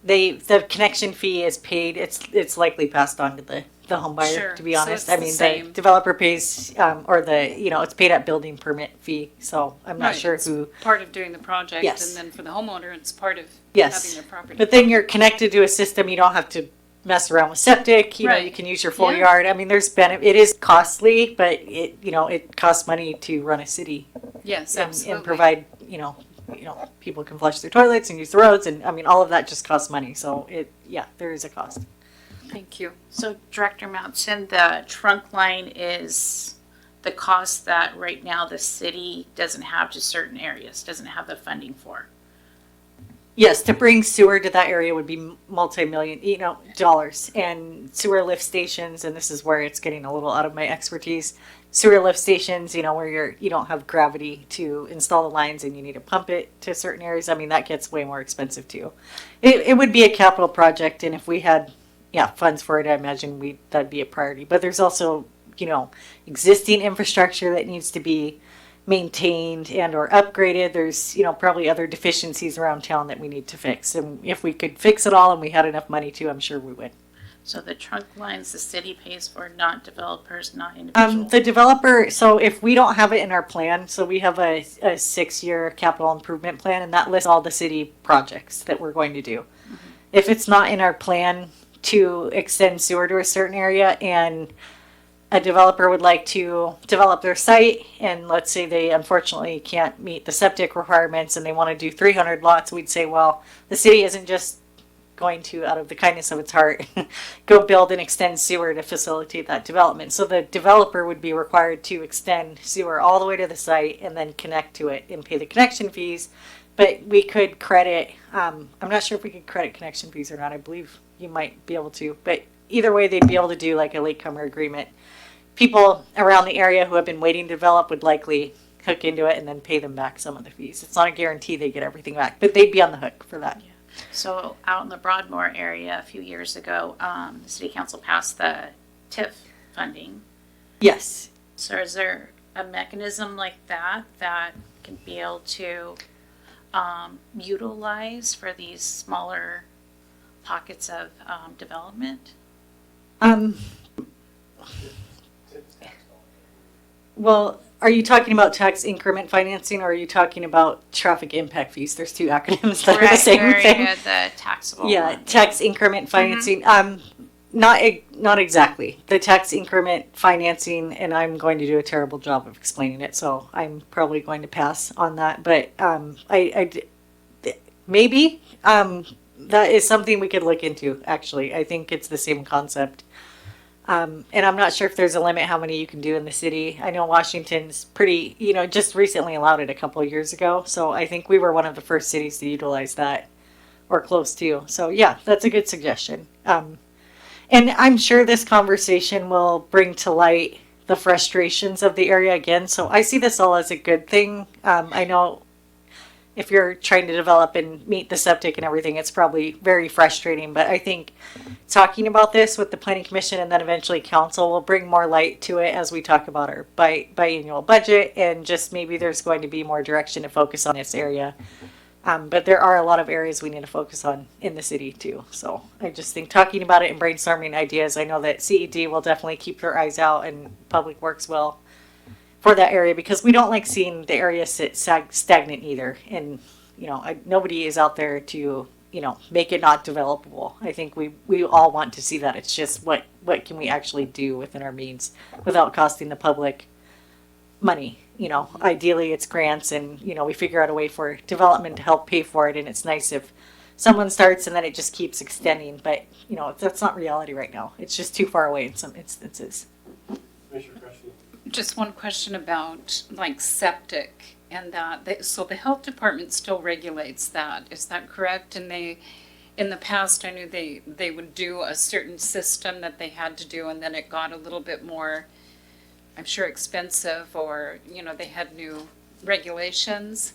[SPEAKER 4] the connection fee is paid. It's likely passed on to the home buyer,
[SPEAKER 5] Sure.
[SPEAKER 4] to be
[SPEAKER 5] So
[SPEAKER 4] honest.
[SPEAKER 5] it's
[SPEAKER 4] I
[SPEAKER 5] the
[SPEAKER 4] mean, the
[SPEAKER 5] same.
[SPEAKER 4] developer pays, or it's paid at building permit fee, so I'm not
[SPEAKER 5] Right,
[SPEAKER 4] sure
[SPEAKER 5] it's
[SPEAKER 4] who.
[SPEAKER 5] part of doing the project,
[SPEAKER 4] Yes.
[SPEAKER 5] and then for the homeowner, it's part of
[SPEAKER 4] Yes.
[SPEAKER 5] having their property.
[SPEAKER 4] But then you're connected to a system, you don't have to mess around with septic, you
[SPEAKER 5] Right.
[SPEAKER 4] can use your full
[SPEAKER 5] Yeah.
[SPEAKER 4] yard. I mean, it is costly, but it costs money to run a city
[SPEAKER 5] Yes,
[SPEAKER 4] and
[SPEAKER 5] absolutely.
[SPEAKER 4] provide, people can flush their toilets and use the roads, and I mean, all of that just costs money, so there is a cost.
[SPEAKER 5] Thank you.
[SPEAKER 2] So Director Mountain, the trunk line is the cost that right now the city doesn't have to certain areas, doesn't have the funding for.
[SPEAKER 4] Yes, to bring sewer to that area would be multi-million, dollars, and sewer lift stations, and this is where it's getting a little out of my expertise. Sewer lift stations, where you don't have gravity to install the lines and you need to pump it to certain areas. I mean, that gets way more expensive too. It would be a capital project, and if we had, funds for it, I imagine that'd be a priority. But there's also, existing infrastructure that needs to be maintained and or upgraded. There's, probably other deficiencies around town that we need to fix. And if we could fix it all and we had enough money to, I'm sure we would.
[SPEAKER 2] So the trunk lines the city pays for, not developers, not individuals.
[SPEAKER 4] The developer, so if we don't have it in our plan, so we have a 6-year capital improvement plan, and that lists all the city projects that we're going to do. If it's not in our plan to extend sewer to a certain area, and a developer would like to develop their site, and let's say they unfortunately can't meet the septic requirements and they want to do 300 lots, we'd say, well, the city isn't just going to, out of the kindness of its heart, go build and extend sewer to facilitate that development. So the developer would be required to extend sewer all the way to the site and then connect to it and pay the connection fees. But we could credit, I'm not sure if we could credit connection fees or not. I believe you might be able to, but either way, they'd be able to do like a latecomer agreement. People around the area who have been waiting to develop would likely hook into it and then pay them back some of the fees. It's not a guarantee they get everything back, but they'd be on the hook for that.
[SPEAKER 2] So out in the Broadmoor area a few years ago, the city council passed the TIF funding.
[SPEAKER 4] Yes.
[SPEAKER 2] So is there a mechanism like that can be able to utilize for these smaller pockets of development?
[SPEAKER 4] Well, are you talking about tax increment financing, or are you talking about traffic impact fees? There's two acronyms that are the same thing.
[SPEAKER 2] The taxable
[SPEAKER 4] Yeah,
[SPEAKER 2] one.
[SPEAKER 4] tax increment financing. Not exactly. The tax increment financing, and I'm going to do a terrible job of explaining it, so I'm probably going to pass on that. But maybe that is something we could look into. Actually, I think it's the same concept. And I'm not sure if there's a limit how many you can do in the city. I know Washington's pretty, just recently allowed it a couple of years ago. So I think we were one of the first cities to utilize that, or close to. So yeah, that's a good suggestion. And I'm sure this conversation will bring to light the frustrations of the area again. So I see this all as a good thing. I know if you're trying to develop and meet the septic and everything, it's probably very frustrating. But I think talking about this with the Planning Commission and then eventually council will bring more light to it as we talk about our biannual budget, and just maybe there's going to be more direction to focus on this area. But there are a lot of areas we need to focus on in the city too. So I just think talking about it and brainstorming ideas, I know that CED will definitely keep their eyes out, and Public Works will, for that area, because we don't like seeing the area sit stagnant either. And, nobody is out there to, make it not developable. I think we all want to see that. It's just what can we actually do within our means without costing the public money. Ideally it's grants, and, we figure out a way for development to help pay for it. And it's nice if someone starts and then it just keeps extending, but, that's not reality right now. It's just too far away in some instances.
[SPEAKER 8] Just one question about like septic and that. So the health department still regulates that. Is that correct? And in the past, I knew they would do a certain system that they had to do, and then it got a little bit more, I'm sure, expensive, or, they had new regulations.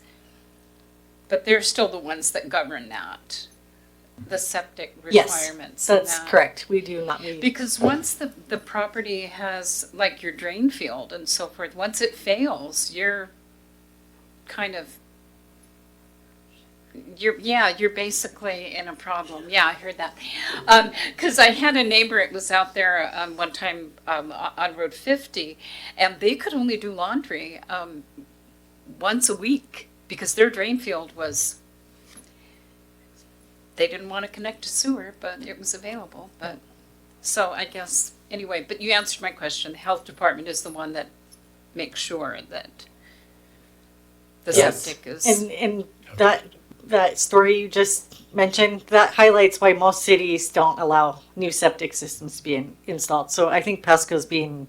[SPEAKER 8] But they're still the ones that govern that, the septic requirements.
[SPEAKER 4] Yes, that's correct. We do not need.
[SPEAKER 8] Because once the property has, like your drain field and so forth, once it fails, you're kind of You're basically in a problem. Yeah, I heard that. Because I had a neighbor, it was out there one time on Road 50, and they could only do laundry once a week because their drain field was, they didn't want to connect to sewer, but it was available. But so I guess, anyway, but you answered my question. The health department is the one that makes sure that the
[SPEAKER 4] Yes.
[SPEAKER 8] septic is.
[SPEAKER 4] And that story you just mentioned, that highlights why most cities don't allow new septic systems to be installed. So I think Pasco's being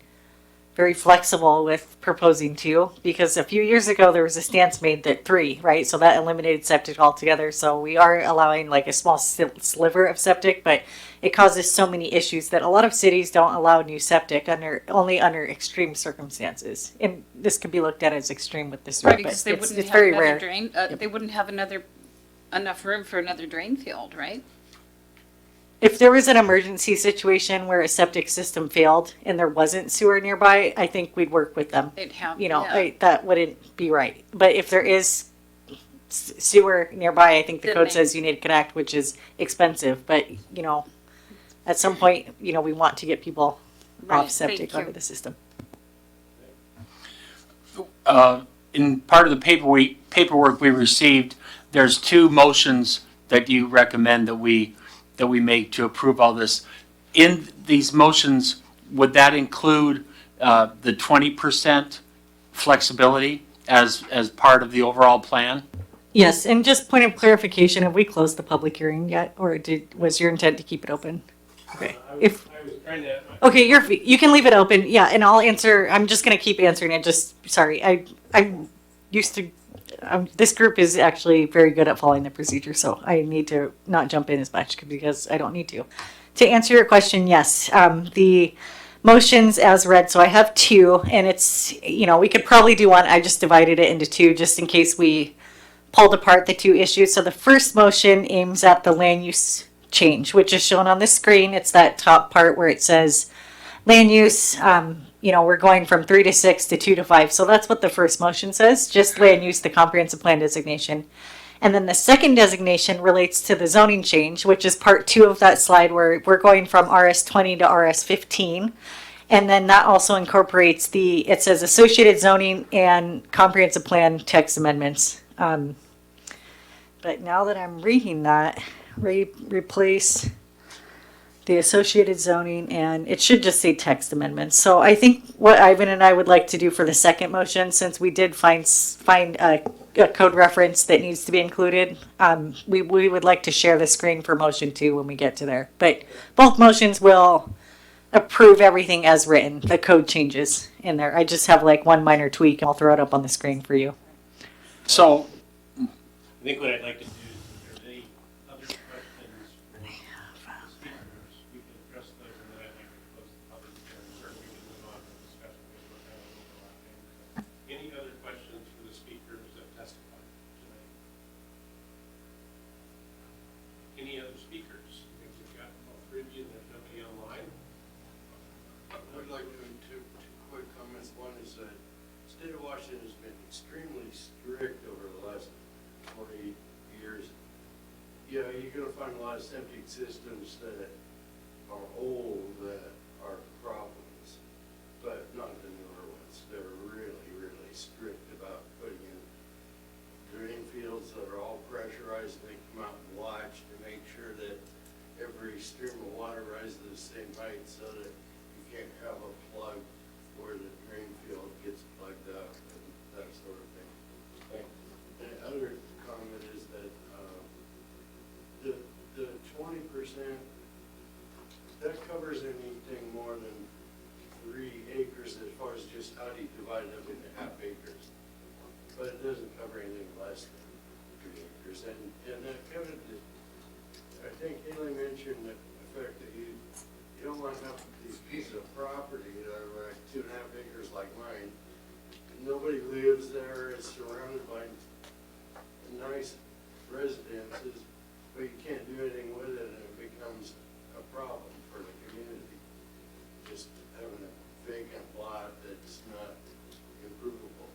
[SPEAKER 4] very flexible with proposing 2, because a few years ago there was a stance made that 3, right? So that eliminated septic altogether. So we are allowing like a small sliver of septic, but it causes so many issues that a lot of cities don't allow new septic only under extreme circumstances. And this could be looked at as extreme with this,
[SPEAKER 8] Right,
[SPEAKER 4] but
[SPEAKER 8] because they
[SPEAKER 4] it's
[SPEAKER 8] wouldn't have
[SPEAKER 4] very
[SPEAKER 8] another
[SPEAKER 4] rare.
[SPEAKER 8] drain, they wouldn't have enough room for another drain field, right?
[SPEAKER 4] If there was an emergency situation where a septic system failed and there wasn't sewer nearby, I think we'd work with them.
[SPEAKER 8] They'd have,
[SPEAKER 4] You know,
[SPEAKER 8] yeah.
[SPEAKER 4] that wouldn't be right. But if there is sewer nearby, I think the
[SPEAKER 8] Then
[SPEAKER 4] code
[SPEAKER 8] they-
[SPEAKER 4] says you need to connect, which is expensive. But, you know, at some point, you know, we want to get people
[SPEAKER 8] Right,
[SPEAKER 4] off septic
[SPEAKER 8] thank you.
[SPEAKER 4] onto the system.
[SPEAKER 6] In part of the paperwork we received, there's 2 motions that you recommend that we make to approve all this. In these motions, would that include the 20% flexibility as part of the overall plan?
[SPEAKER 4] Yes, and just point of clarification, have we closed the public hearing yet? Or was your intent to keep it open? Okay. If
[SPEAKER 1] I was trying to.
[SPEAKER 4] Okay, you can leave it open, yeah, and I'll answer, I'm just gonna keep answering it, sorry, I'm used to, this group is actually very good at following the procedure, so I need to not jump in as much because I don't need to. To answer your question, yes, the motions as read, so I have 2, and it's, you know, we could probably do one, I just divided it into 2 just in case we pulled apart the 2 issues. So the first motion aims at the land use change, which is shown on the screen. It's that top part where it says land use, you know, we're going from 3 to 6 to 2 to 5. So that's what the first motion says, just land use, the comprehensive plan designation. And then the second designation relates to the zoning change, which is part 2 of that slide where we're going from RS20 to RS15. And then that also incorporates it says associated zoning and comprehensive plan text amendments. But now that I'm reading that, replace the associated zoning, and it should just say text amendments. So I think what Ivan and I would like to do for the second motion, since we did find a code reference that needs to be included, we would like to share the screen for motion 2 when we get to there. But both motions will approve everything as written, the code changes in there. I just have like one minor tweak, and I'll throw it up on the screen for you.
[SPEAKER 6] So,
[SPEAKER 1] I think what I'd like to do is if there's any other questions for the speakers, we can address those, and then I'd like to close the public hearing, or we can move on to the discussion because we're kind of overlapping. Any other questions for the speakers that testified tonight? Any other speakers? If we've got all 3 of you and there's nobody online.
[SPEAKER 9] I'd like to make two quick comments. One is that the state of Washington has been extremely strict over the last 40 years. Yeah, you're gonna find a lot of septic systems that are old that are problems, but not the newer ones. They're really, really strict about putting in drain fields that are all pressurized, and they come out and watch to make sure that every stream of water rises to the same height so that you can't have a plug where the drain field gets plugged up and that sort of thing. And the other comment is that the 20%, that covers anything more than 3 acres as far as just how do you divide it up into half acres. But it doesn't cover anything less than 3 acres. And that kind of, I think Haley mentioned the fact that you don't want to have these pieces of property that are like 2.5 acres like mine. Nobody lives there, it's surrounded by nice residences, but you can't do anything with it and it becomes a problem for the community. Just having a vacant lot that's not improvable.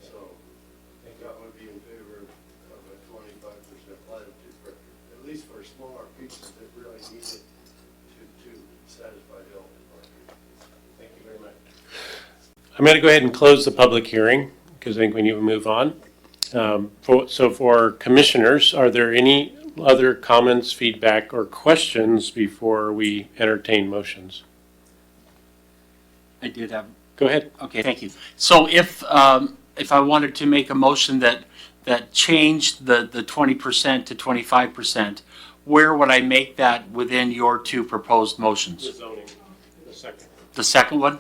[SPEAKER 9] So I think I would be in favor of a 25%
[SPEAKER 1] smaller pieces that really need it to satisfy the ultimate. Thank you very much. I'm going to go ahead and close the public hearing because I think we need to move on. So for commissioners, are there any other comments, feedback, or questions before we entertain motions?
[SPEAKER 6] I did have,
[SPEAKER 1] Go ahead.
[SPEAKER 6] okay, thank you. So if I wanted to make a motion that changed the 20% to 25%, where would I make that within your two proposed motions?
[SPEAKER 1] The zoning, the second.
[SPEAKER 6] The second one?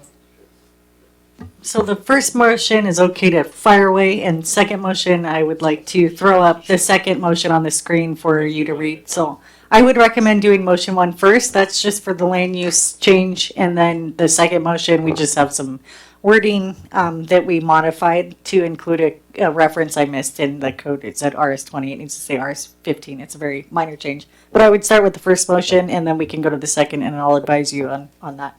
[SPEAKER 4] So the first motion is okay to fire away, and second motion, I would like to throw up the second motion on the screen for you to read. So I would recommend doing motion 1 first. That's just for the land use change. And then the second motion, we just have some wording that we modified to include a reference I missed in the code. It said RS20. It needs to say RS15. It's a very minor change. But I would start with the first motion, and then we can go to the second, and I'll advise you on that.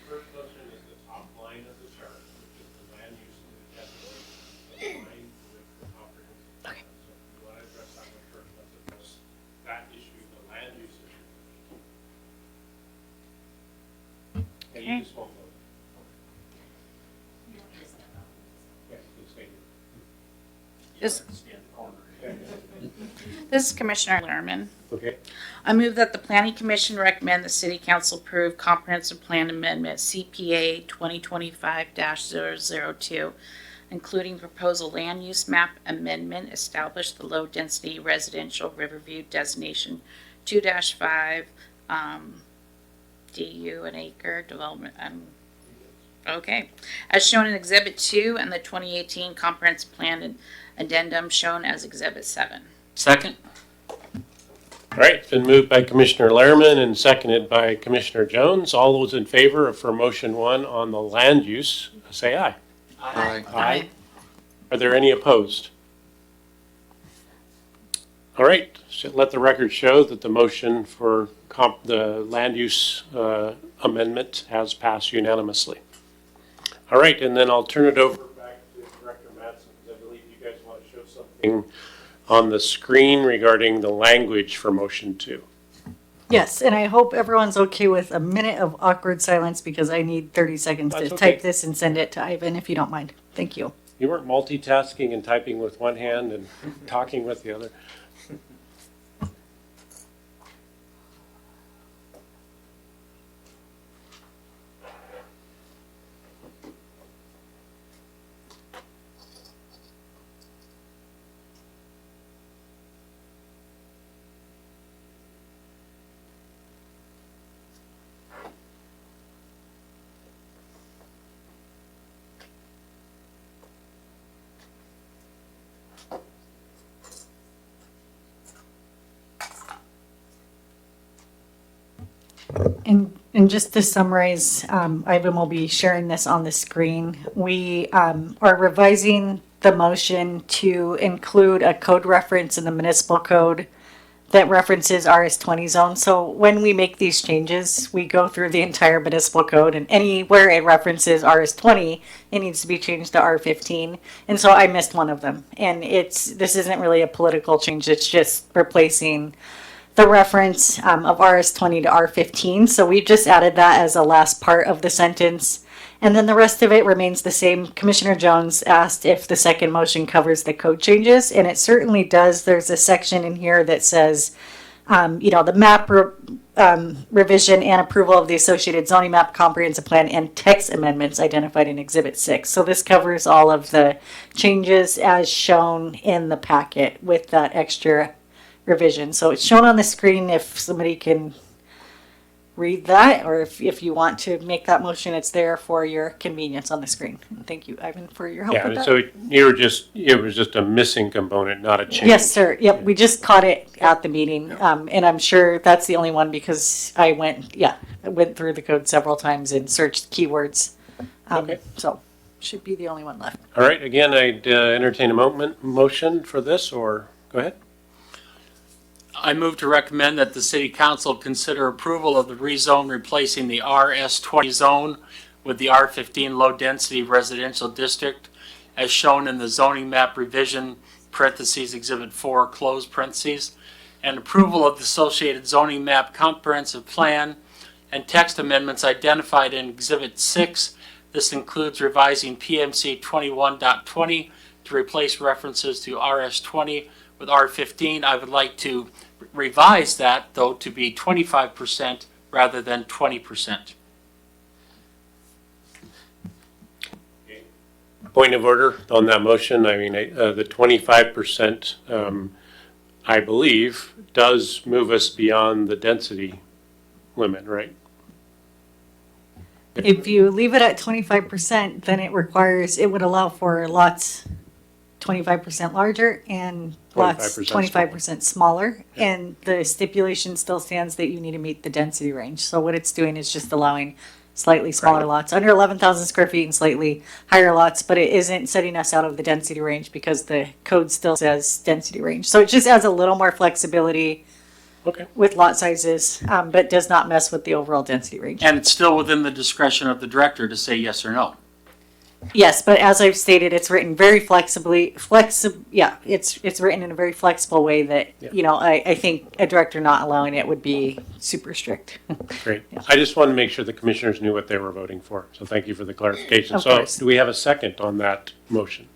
[SPEAKER 1] First motion is the top line of the chart, which is the land use and the line with the comprehensive plan. So if you want to address that one first, let's address that issue, the land use issue. And you just won't vote. Yes, please stay here.
[SPEAKER 2] This this is Commissioner Lerman.
[SPEAKER 1] Okay.
[SPEAKER 2] I move that the Planning Commission recommend the City Council approve Comprehensive Plan Amendment CPA 2025-002, including proposal land use map amendment, establish the low-density residential Riverview designation 2-5, DU an acre development. Okay. As shown in Exhibit 2 and the 2018 Comprehensive Plan Addendum shown as Exhibit 7.
[SPEAKER 6] Second?
[SPEAKER 1] All right, it's been moved by Commissioner Lehrman and seconded by Commissioner Jones. All those in favor for motion 1 on the land use, say aye.
[SPEAKER 2] Aye.
[SPEAKER 1] Are there any opposed? All right, so let the record show that the motion for the land use amendment has passed unanimously. All right, and then I'll turn it over back to Director Mattson because I believe you guys want to show something on the screen regarding the language for motion 2.
[SPEAKER 4] Yes, and I hope everyone's okay with a minute of awkward silence because I need 30 seconds
[SPEAKER 1] That's
[SPEAKER 4] to
[SPEAKER 1] okay.
[SPEAKER 4] type this and send it to Ivan, if you don't mind. Thank you.
[SPEAKER 1] You weren't multitasking and typing with one hand and talking with the other.
[SPEAKER 4] And just to summarize, Ivan will be sharing this on the screen. We are revising the motion to include a code reference in the municipal code that references RS20 zone. So when we make these changes, we go through the entire municipal code, and anywhere it references RS20, it needs to be changed to R15. And so I missed one of them. And this isn't really a political change. It's just replacing the reference of RS20 to R15. So we've just added that as a last part of the sentence. And then the rest of it remains the same. Commissioner Jones asked if the second motion covers the code changes, and it certainly does. There's a section in here that says, the map revision and approval of the associated zoning map, comprehensive plan, and text amendments identified in Exhibit 6. So this covers all of the changes as shown in the packet with that extra revision. So it's shown on the screen if somebody can read that, or if you want to make that motion, it's there for your convenience on the screen. And thank you, Ivan, for your help with
[SPEAKER 1] Yeah,
[SPEAKER 4] that.
[SPEAKER 1] so it was just a missing component, not a change.
[SPEAKER 4] Yes, sir. Yep, we just caught it at the meeting, and I'm sure that's the only one because I went through the code several times and searched keywords.
[SPEAKER 1] Okay.
[SPEAKER 4] So should be the only one left.
[SPEAKER 1] All right, again, I'd entertain a motion for this, or go ahead.
[SPEAKER 6] I move to recommend that the City Council consider approval of the rezone replacing the RS20 zone with the R15 low-density residential district as shown in the zoning map revision, parentheses, Exhibit 4, close parentheses, and approval of the associated zoning map comprehensive plan and text amendments identified in Exhibit 6. This includes revising PMC 21.20 to replace references to RS 20 with R15. I would like to revise that, though, to be 25% rather than 20%.
[SPEAKER 1] Point of order on that motion. I mean, the 25%, I believe, does move us beyond the density limit, right?
[SPEAKER 4] If you leave it at 25%, then it would allow for lots 25% larger and lots 25% smaller. And the stipulation still stands that you need to meet the density range. So what it's doing is just allowing slightly smaller lots, under 11,000 square feet and slightly higher lots, but it isn't setting us out of the density range because the code still says density range. So it just adds a little more flexibility with lot sizes, but does not mess with the overall density range.
[SPEAKER 6] And it's still within the discretion of the director to say yes or no.
[SPEAKER 4] Yes, but as I've stated, it's written very flexibly. It's written in a very flexible way that I think a director not allowing it would be super strict.
[SPEAKER 1] Great. I just wanted to make sure the commissioners knew what they were voting for. So thank you for the clarification.
[SPEAKER 4] Of
[SPEAKER 1] So
[SPEAKER 4] course.
[SPEAKER 1] do we have a second on that motion?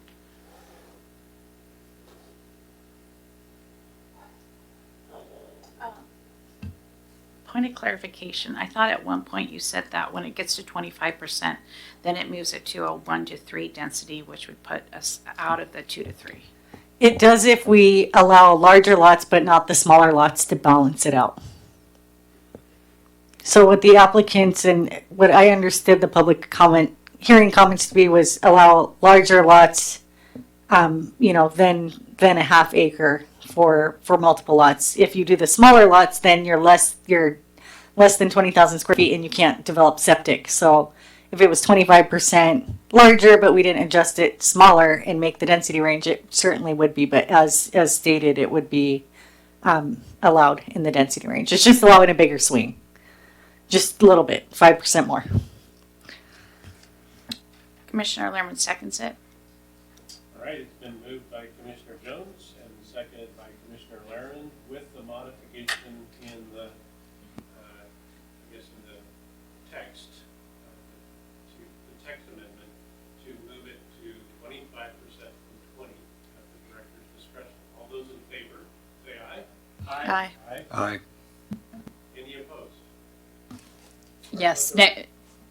[SPEAKER 2] Point of clarification, I thought at one point you said that when it gets to 25%, then it moves it to a 1 to 3 density, which would put us out of the 2 to 3.
[SPEAKER 4] It does if we allow larger lots, but not the smaller lots to balance it out. So what the applicants and what I understood the public hearing comments to be was allow larger lots, than a half acre for multiple lots. If you do the smaller lots, then you're less than 20,000 square feet and you can't develop septic. So if it was 25% larger, but we didn't adjust it smaller and make the density range, it certainly would be. But as stated, it would be allowed in the density range. It's just allowing a bigger swing, just a little bit, 5% more.
[SPEAKER 2] Commissioner Lerman seconds it.
[SPEAKER 1] All right, it's been moved by Commissioner Jones and seconded by Commissioner Larin with the modification in the, in the text, the text amendment to move it to 25% from 20 at the director's discretion. All those in favor, say aye.
[SPEAKER 2] Aye.
[SPEAKER 10] Aye.
[SPEAKER 1] Any opposed?
[SPEAKER 8] Yes,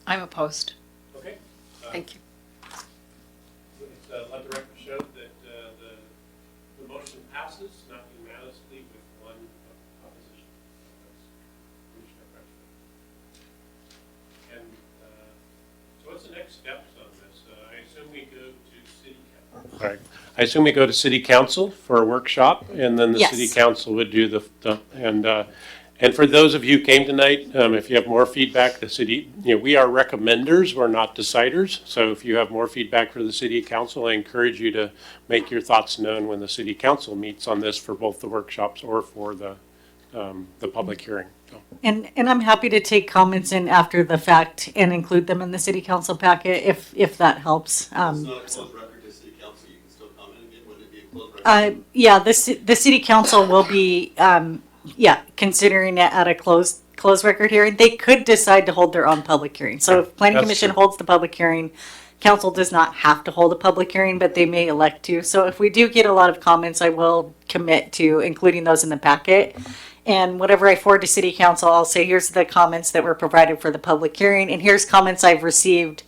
[SPEAKER 8] I'm opposed.
[SPEAKER 1] Okay.
[SPEAKER 8] Thank you.
[SPEAKER 1] Let the record show that the motion passes, not unanimously, with one opposition. That's Commissioner Frenchman. And so what's the next steps on this? I assume we go to city council. All right. I assume we go to city council for a workshop, and then the city
[SPEAKER 4] Yes.
[SPEAKER 1] council would do and for those of you who came tonight, if you have more feedback, the city, we are recommenders, we're not deciders. So if you have more feedback for the city council, I encourage you to make your thoughts known when the city council meets on this for both the workshops or for the public hearing. So.
[SPEAKER 4] And I'm happy to take comments in after the fact and include them in the city council packet if that helps.
[SPEAKER 11] It's not a closed record to city council, you can still comment again, wouldn't it be a closed record?
[SPEAKER 4] Yeah, the city council will be, considering it at a closed record hearing. They could decide to hold their own public hearing. So if planning
[SPEAKER 1] That's
[SPEAKER 4] commission
[SPEAKER 1] true.
[SPEAKER 4] holds the public hearing, council does not have to hold a public hearing, but they may elect to. So if we do get a lot of comments, I will commit to including those in the packet. And whatever I forward to city council, I'll say, here's the comments that were provided for the public hearing, and here's comments I've received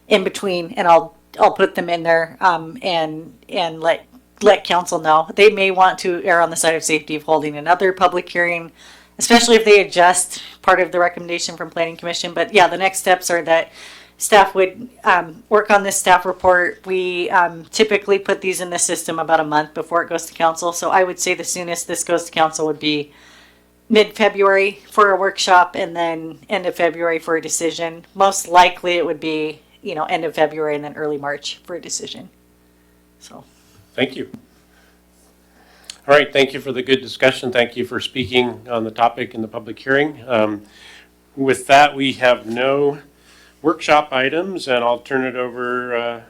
[SPEAKER 4] in between, and I'll put them in there, and let council know. They may want to err on the side of safety of holding another public hearing, especially if they adjust part of the recommendation from planning commission. But yeah, the next steps are that staff would work on this staff report. We typically put these in the system about a month before it goes to council. So I would say the soonest this goes to council would be mid-February for a workshop, and then end of February for a decision. Most likely it would be, end of February and then early March for a decision. So.
[SPEAKER 1] Thank you. All right, thank you for the good discussion. Thank you for speaking on the topic in the public hearing. With that, we have no workshop items, and I'll turn it over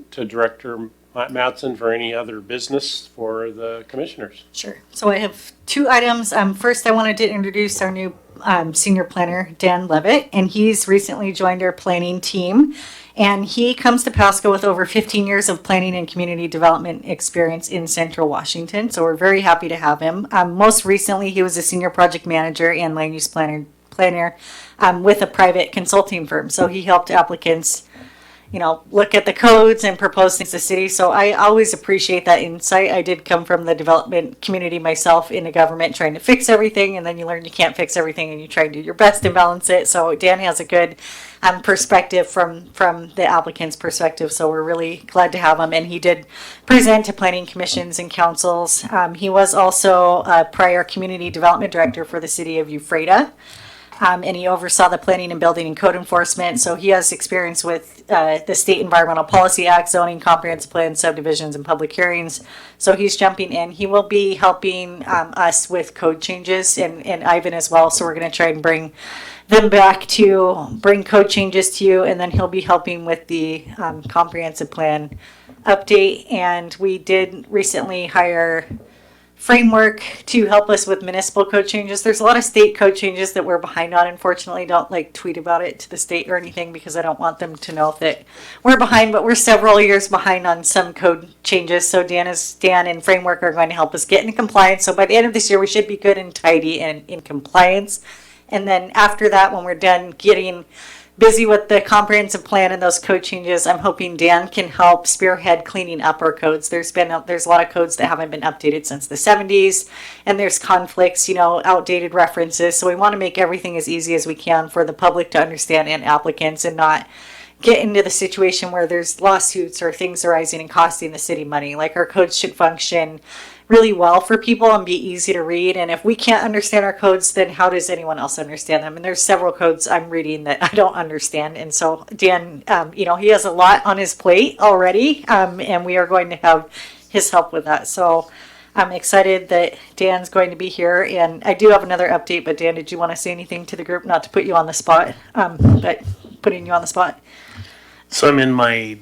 [SPEAKER 1] to Director Mattson for any other business for the commissioners.
[SPEAKER 4] Sure. So I have two items. First, I wanted to introduce our new senior planner, Dan Levitt, and he's recently joined our planning team. And he comes to Pasco with over 15 years of planning and community development experience in Central Washington. So we're very happy to have him. Most recently, he was a senior project manager and land use planner with a private consulting firm. So he helped applicants, look at the codes and propose things to the city. So I always appreciate that insight. I did come from the development community myself in the government trying to fix everything, and then you learn you can't fix everything and you try to do your best to balance it. So Dan has a good perspective from the applicant's perspective. So we're really glad to have him. And he did present to planning commissions and councils. He was also a prior community development director for the city of Ephrata. And he oversaw the planning and building and code enforcement. So he has experience with the State Environmental Policy Act, zoning, comprehensive plan, subdivisions, and public hearings. So he's jumping in. He will be helping us with code changes, and Ivan as well. So we're going to try and bring them back to bring code changes to you, and then he'll be helping with the comprehensive plan update. And we did recently hire Framework to help us with municipal code changes. There's a lot of state code changes that we're behind on. Unfortunately, don't tweet about it to the state or anything, because I don't want them to know that we're behind, but we're several years behind on some code changes. So Dan and Framework are going to help us get into compliance. So by the end of this year, we should be good and tidy and in compliance. And then after that, when we're done getting busy with the comprehensive plan and those code changes, I'm hoping Dan can help spearhead cleaning up our codes. There's a lot of codes that haven't been updated since the 70s, and there's conflicts, outdated references. So we want to make everything as easy as we can for the public to understand and applicants, and not get into the situation where there's lawsuits or things arising and costing the city money. Like, our codes should function really well for people and be easy to read. And if we can't understand our codes, then how does anyone else understand them? And there's several codes I'm reading that I don't understand. And so Dan, he has a lot on his plate already, and we are going to have his help with that. So I'm excited that Dan's going to be here. And I do have another update, but Dan, did you want to say anything to the group? Not to put you on the spot, but putting you on the spot.
[SPEAKER 13] So I'm in my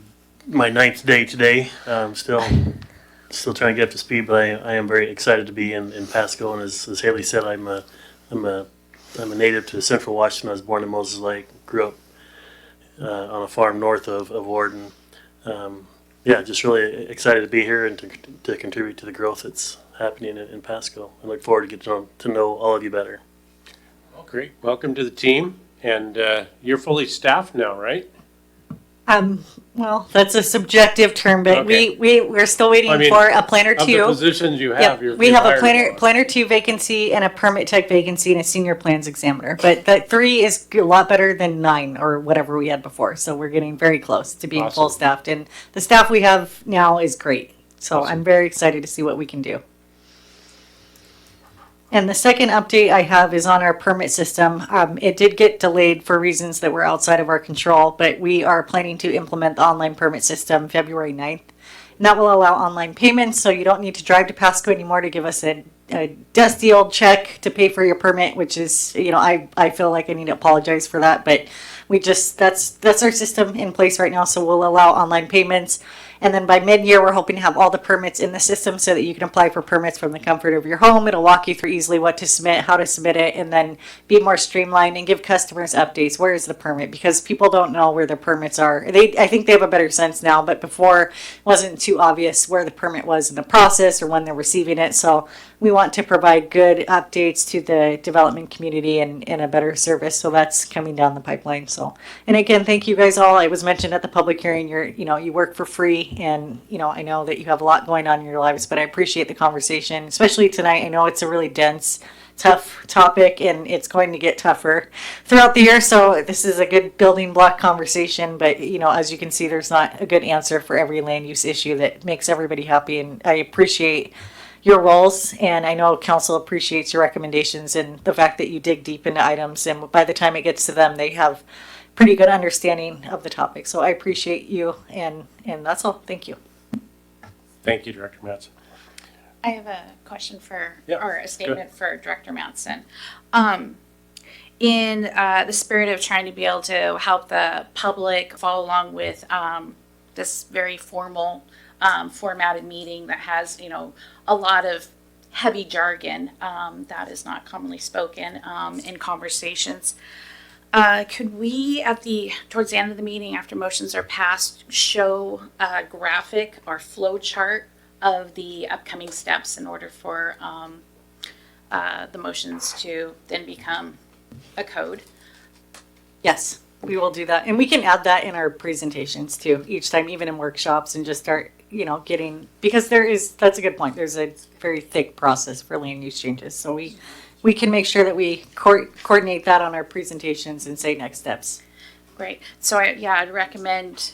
[SPEAKER 13] ninth day today. Still trying to get up to speed, but I am very excited to be in Pasco. And as Haley said, I'm a native to Central Washington. I was born in Moses Lake, grew up on a farm north of Warden. Just really excited to be here and to contribute to the growth that's happening in Pasco. I look forward to getting to know all of you better.
[SPEAKER 1] Well, great. Welcome to the team. And you're fully staffed now, right?
[SPEAKER 4] Well, that's a subjective term, but
[SPEAKER 1] Okay.
[SPEAKER 4] we're still waiting for a planner
[SPEAKER 1] Of the
[SPEAKER 4] two.
[SPEAKER 1] positions you
[SPEAKER 4] Yeah,
[SPEAKER 1] have,
[SPEAKER 4] we have a
[SPEAKER 1] hired for.
[SPEAKER 4] planner two vacancy and a permit tech vacancy and a senior plans examiner. But that 3 is a lot better than 9 or whatever we had before. So we're getting very close to being
[SPEAKER 1] Awesome.
[SPEAKER 4] full staffed, and the staff we have now is great. So
[SPEAKER 1] Awesome.
[SPEAKER 4] I'm very excited to see what we can do. And the second update I have is on our permit system. It did get delayed for reasons that were outside of our control, but we are planning to implement the online permit system February 9th. And that will allow online payments, so you don't need to drive to Pasco anymore to give us a dusty old check to pay for your permit, which is, I feel like I need to apologize for that, but that's our system in place right now, so we'll allow online payments. And then by mid-year, we're hoping to have all the permits in the system so that you can apply for permits from the comfort of your home. It'll walk you through easily what to submit, how to submit it, and then be more streamlined and give customers updates. Where is the permit? Because people don't know where their permits are. I think they have a better sense now, but before it wasn't too obvious where the permit was in the process or when they're receiving it. So we want to provide good updates to the development community and a better service. So that's coming down the pipeline. So, and again, thank you guys all. It was mentioned at the public hearing, you work for free, and I know that you have a lot going on in your lives, but I appreciate the conversation, especially tonight. I know it's a really dense, tough topic, and it's going to get tougher throughout the year. So this is a good building block conversation, but as you can see, there's not a good answer for every land use issue that makes everybody happy. And I appreciate your roles, and I know council appreciates your recommendations and the fact that you dig deep into items, and by the time it gets to them, they have pretty good understanding of the topic. So I appreciate you, and that's all. Thank you.
[SPEAKER 1] Thank you, Director Mattson.
[SPEAKER 2] I have a question
[SPEAKER 1] Yep,
[SPEAKER 2] or a statement for Director Mattson. In the spirit of trying to be able to help the public follow along with this very formal formatted meeting that has, a lot of heavy jargon that is not commonly spoken in conversations. Could we, towards the end of the meeting, after motions are passed, show a graphic or flow chart of the upcoming steps in order for the motions to then become a code?
[SPEAKER 4] Yes, we will do that. And we can add that in our presentations too, each time, even in workshops, and just start, getting, because that's a good point. There's a very thick process for land use changes. So we can make sure that we coordinate that on our presentations and say next steps.
[SPEAKER 2] Great. So I'd recommend,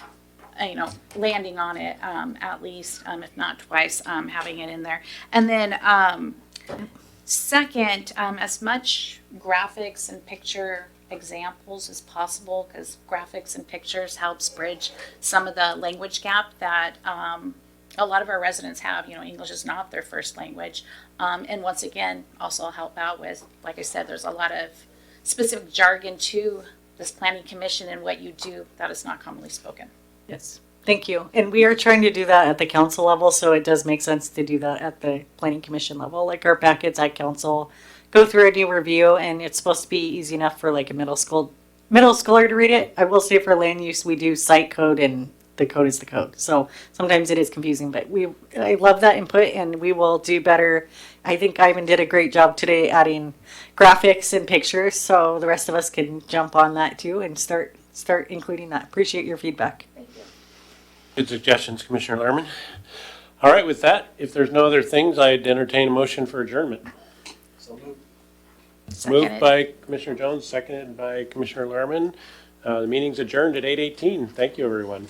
[SPEAKER 2] landing on it at least, if not twice, having it in there. And then second, as much graphics and picture examples as possible, because graphics and pictures helps bridge some of the language gap that a lot of our residents have. English is not their first language. And once again, also help out with, like I said, there's a lot of specific jargon to this planning commission and what you do that is not commonly spoken.
[SPEAKER 4] Yes, thank you. And we are trying to do that at the council level, so it does make sense to do that at the planning commission level. Like our packets at council go through a new review, and it's supposed to be easy enough for like a middle schooler to read it. I will say for land use, we do site code, and the code is the code. So sometimes it is confusing, but I love that input, and we will do better. I think Ivan did a great job today adding graphics and pictures, so the rest of us can jump on that too and start including that. Appreciate your feedback.
[SPEAKER 2] Thank you.
[SPEAKER 1] Good suggestions, Commissioner Lerman. All right, with that, if there's no other things, I'd entertain a motion for adjournment. Moved by Commissioner Jones, seconded by Commissioner Lerman. The meeting's adjourned at 8:18. Thank you, everyone.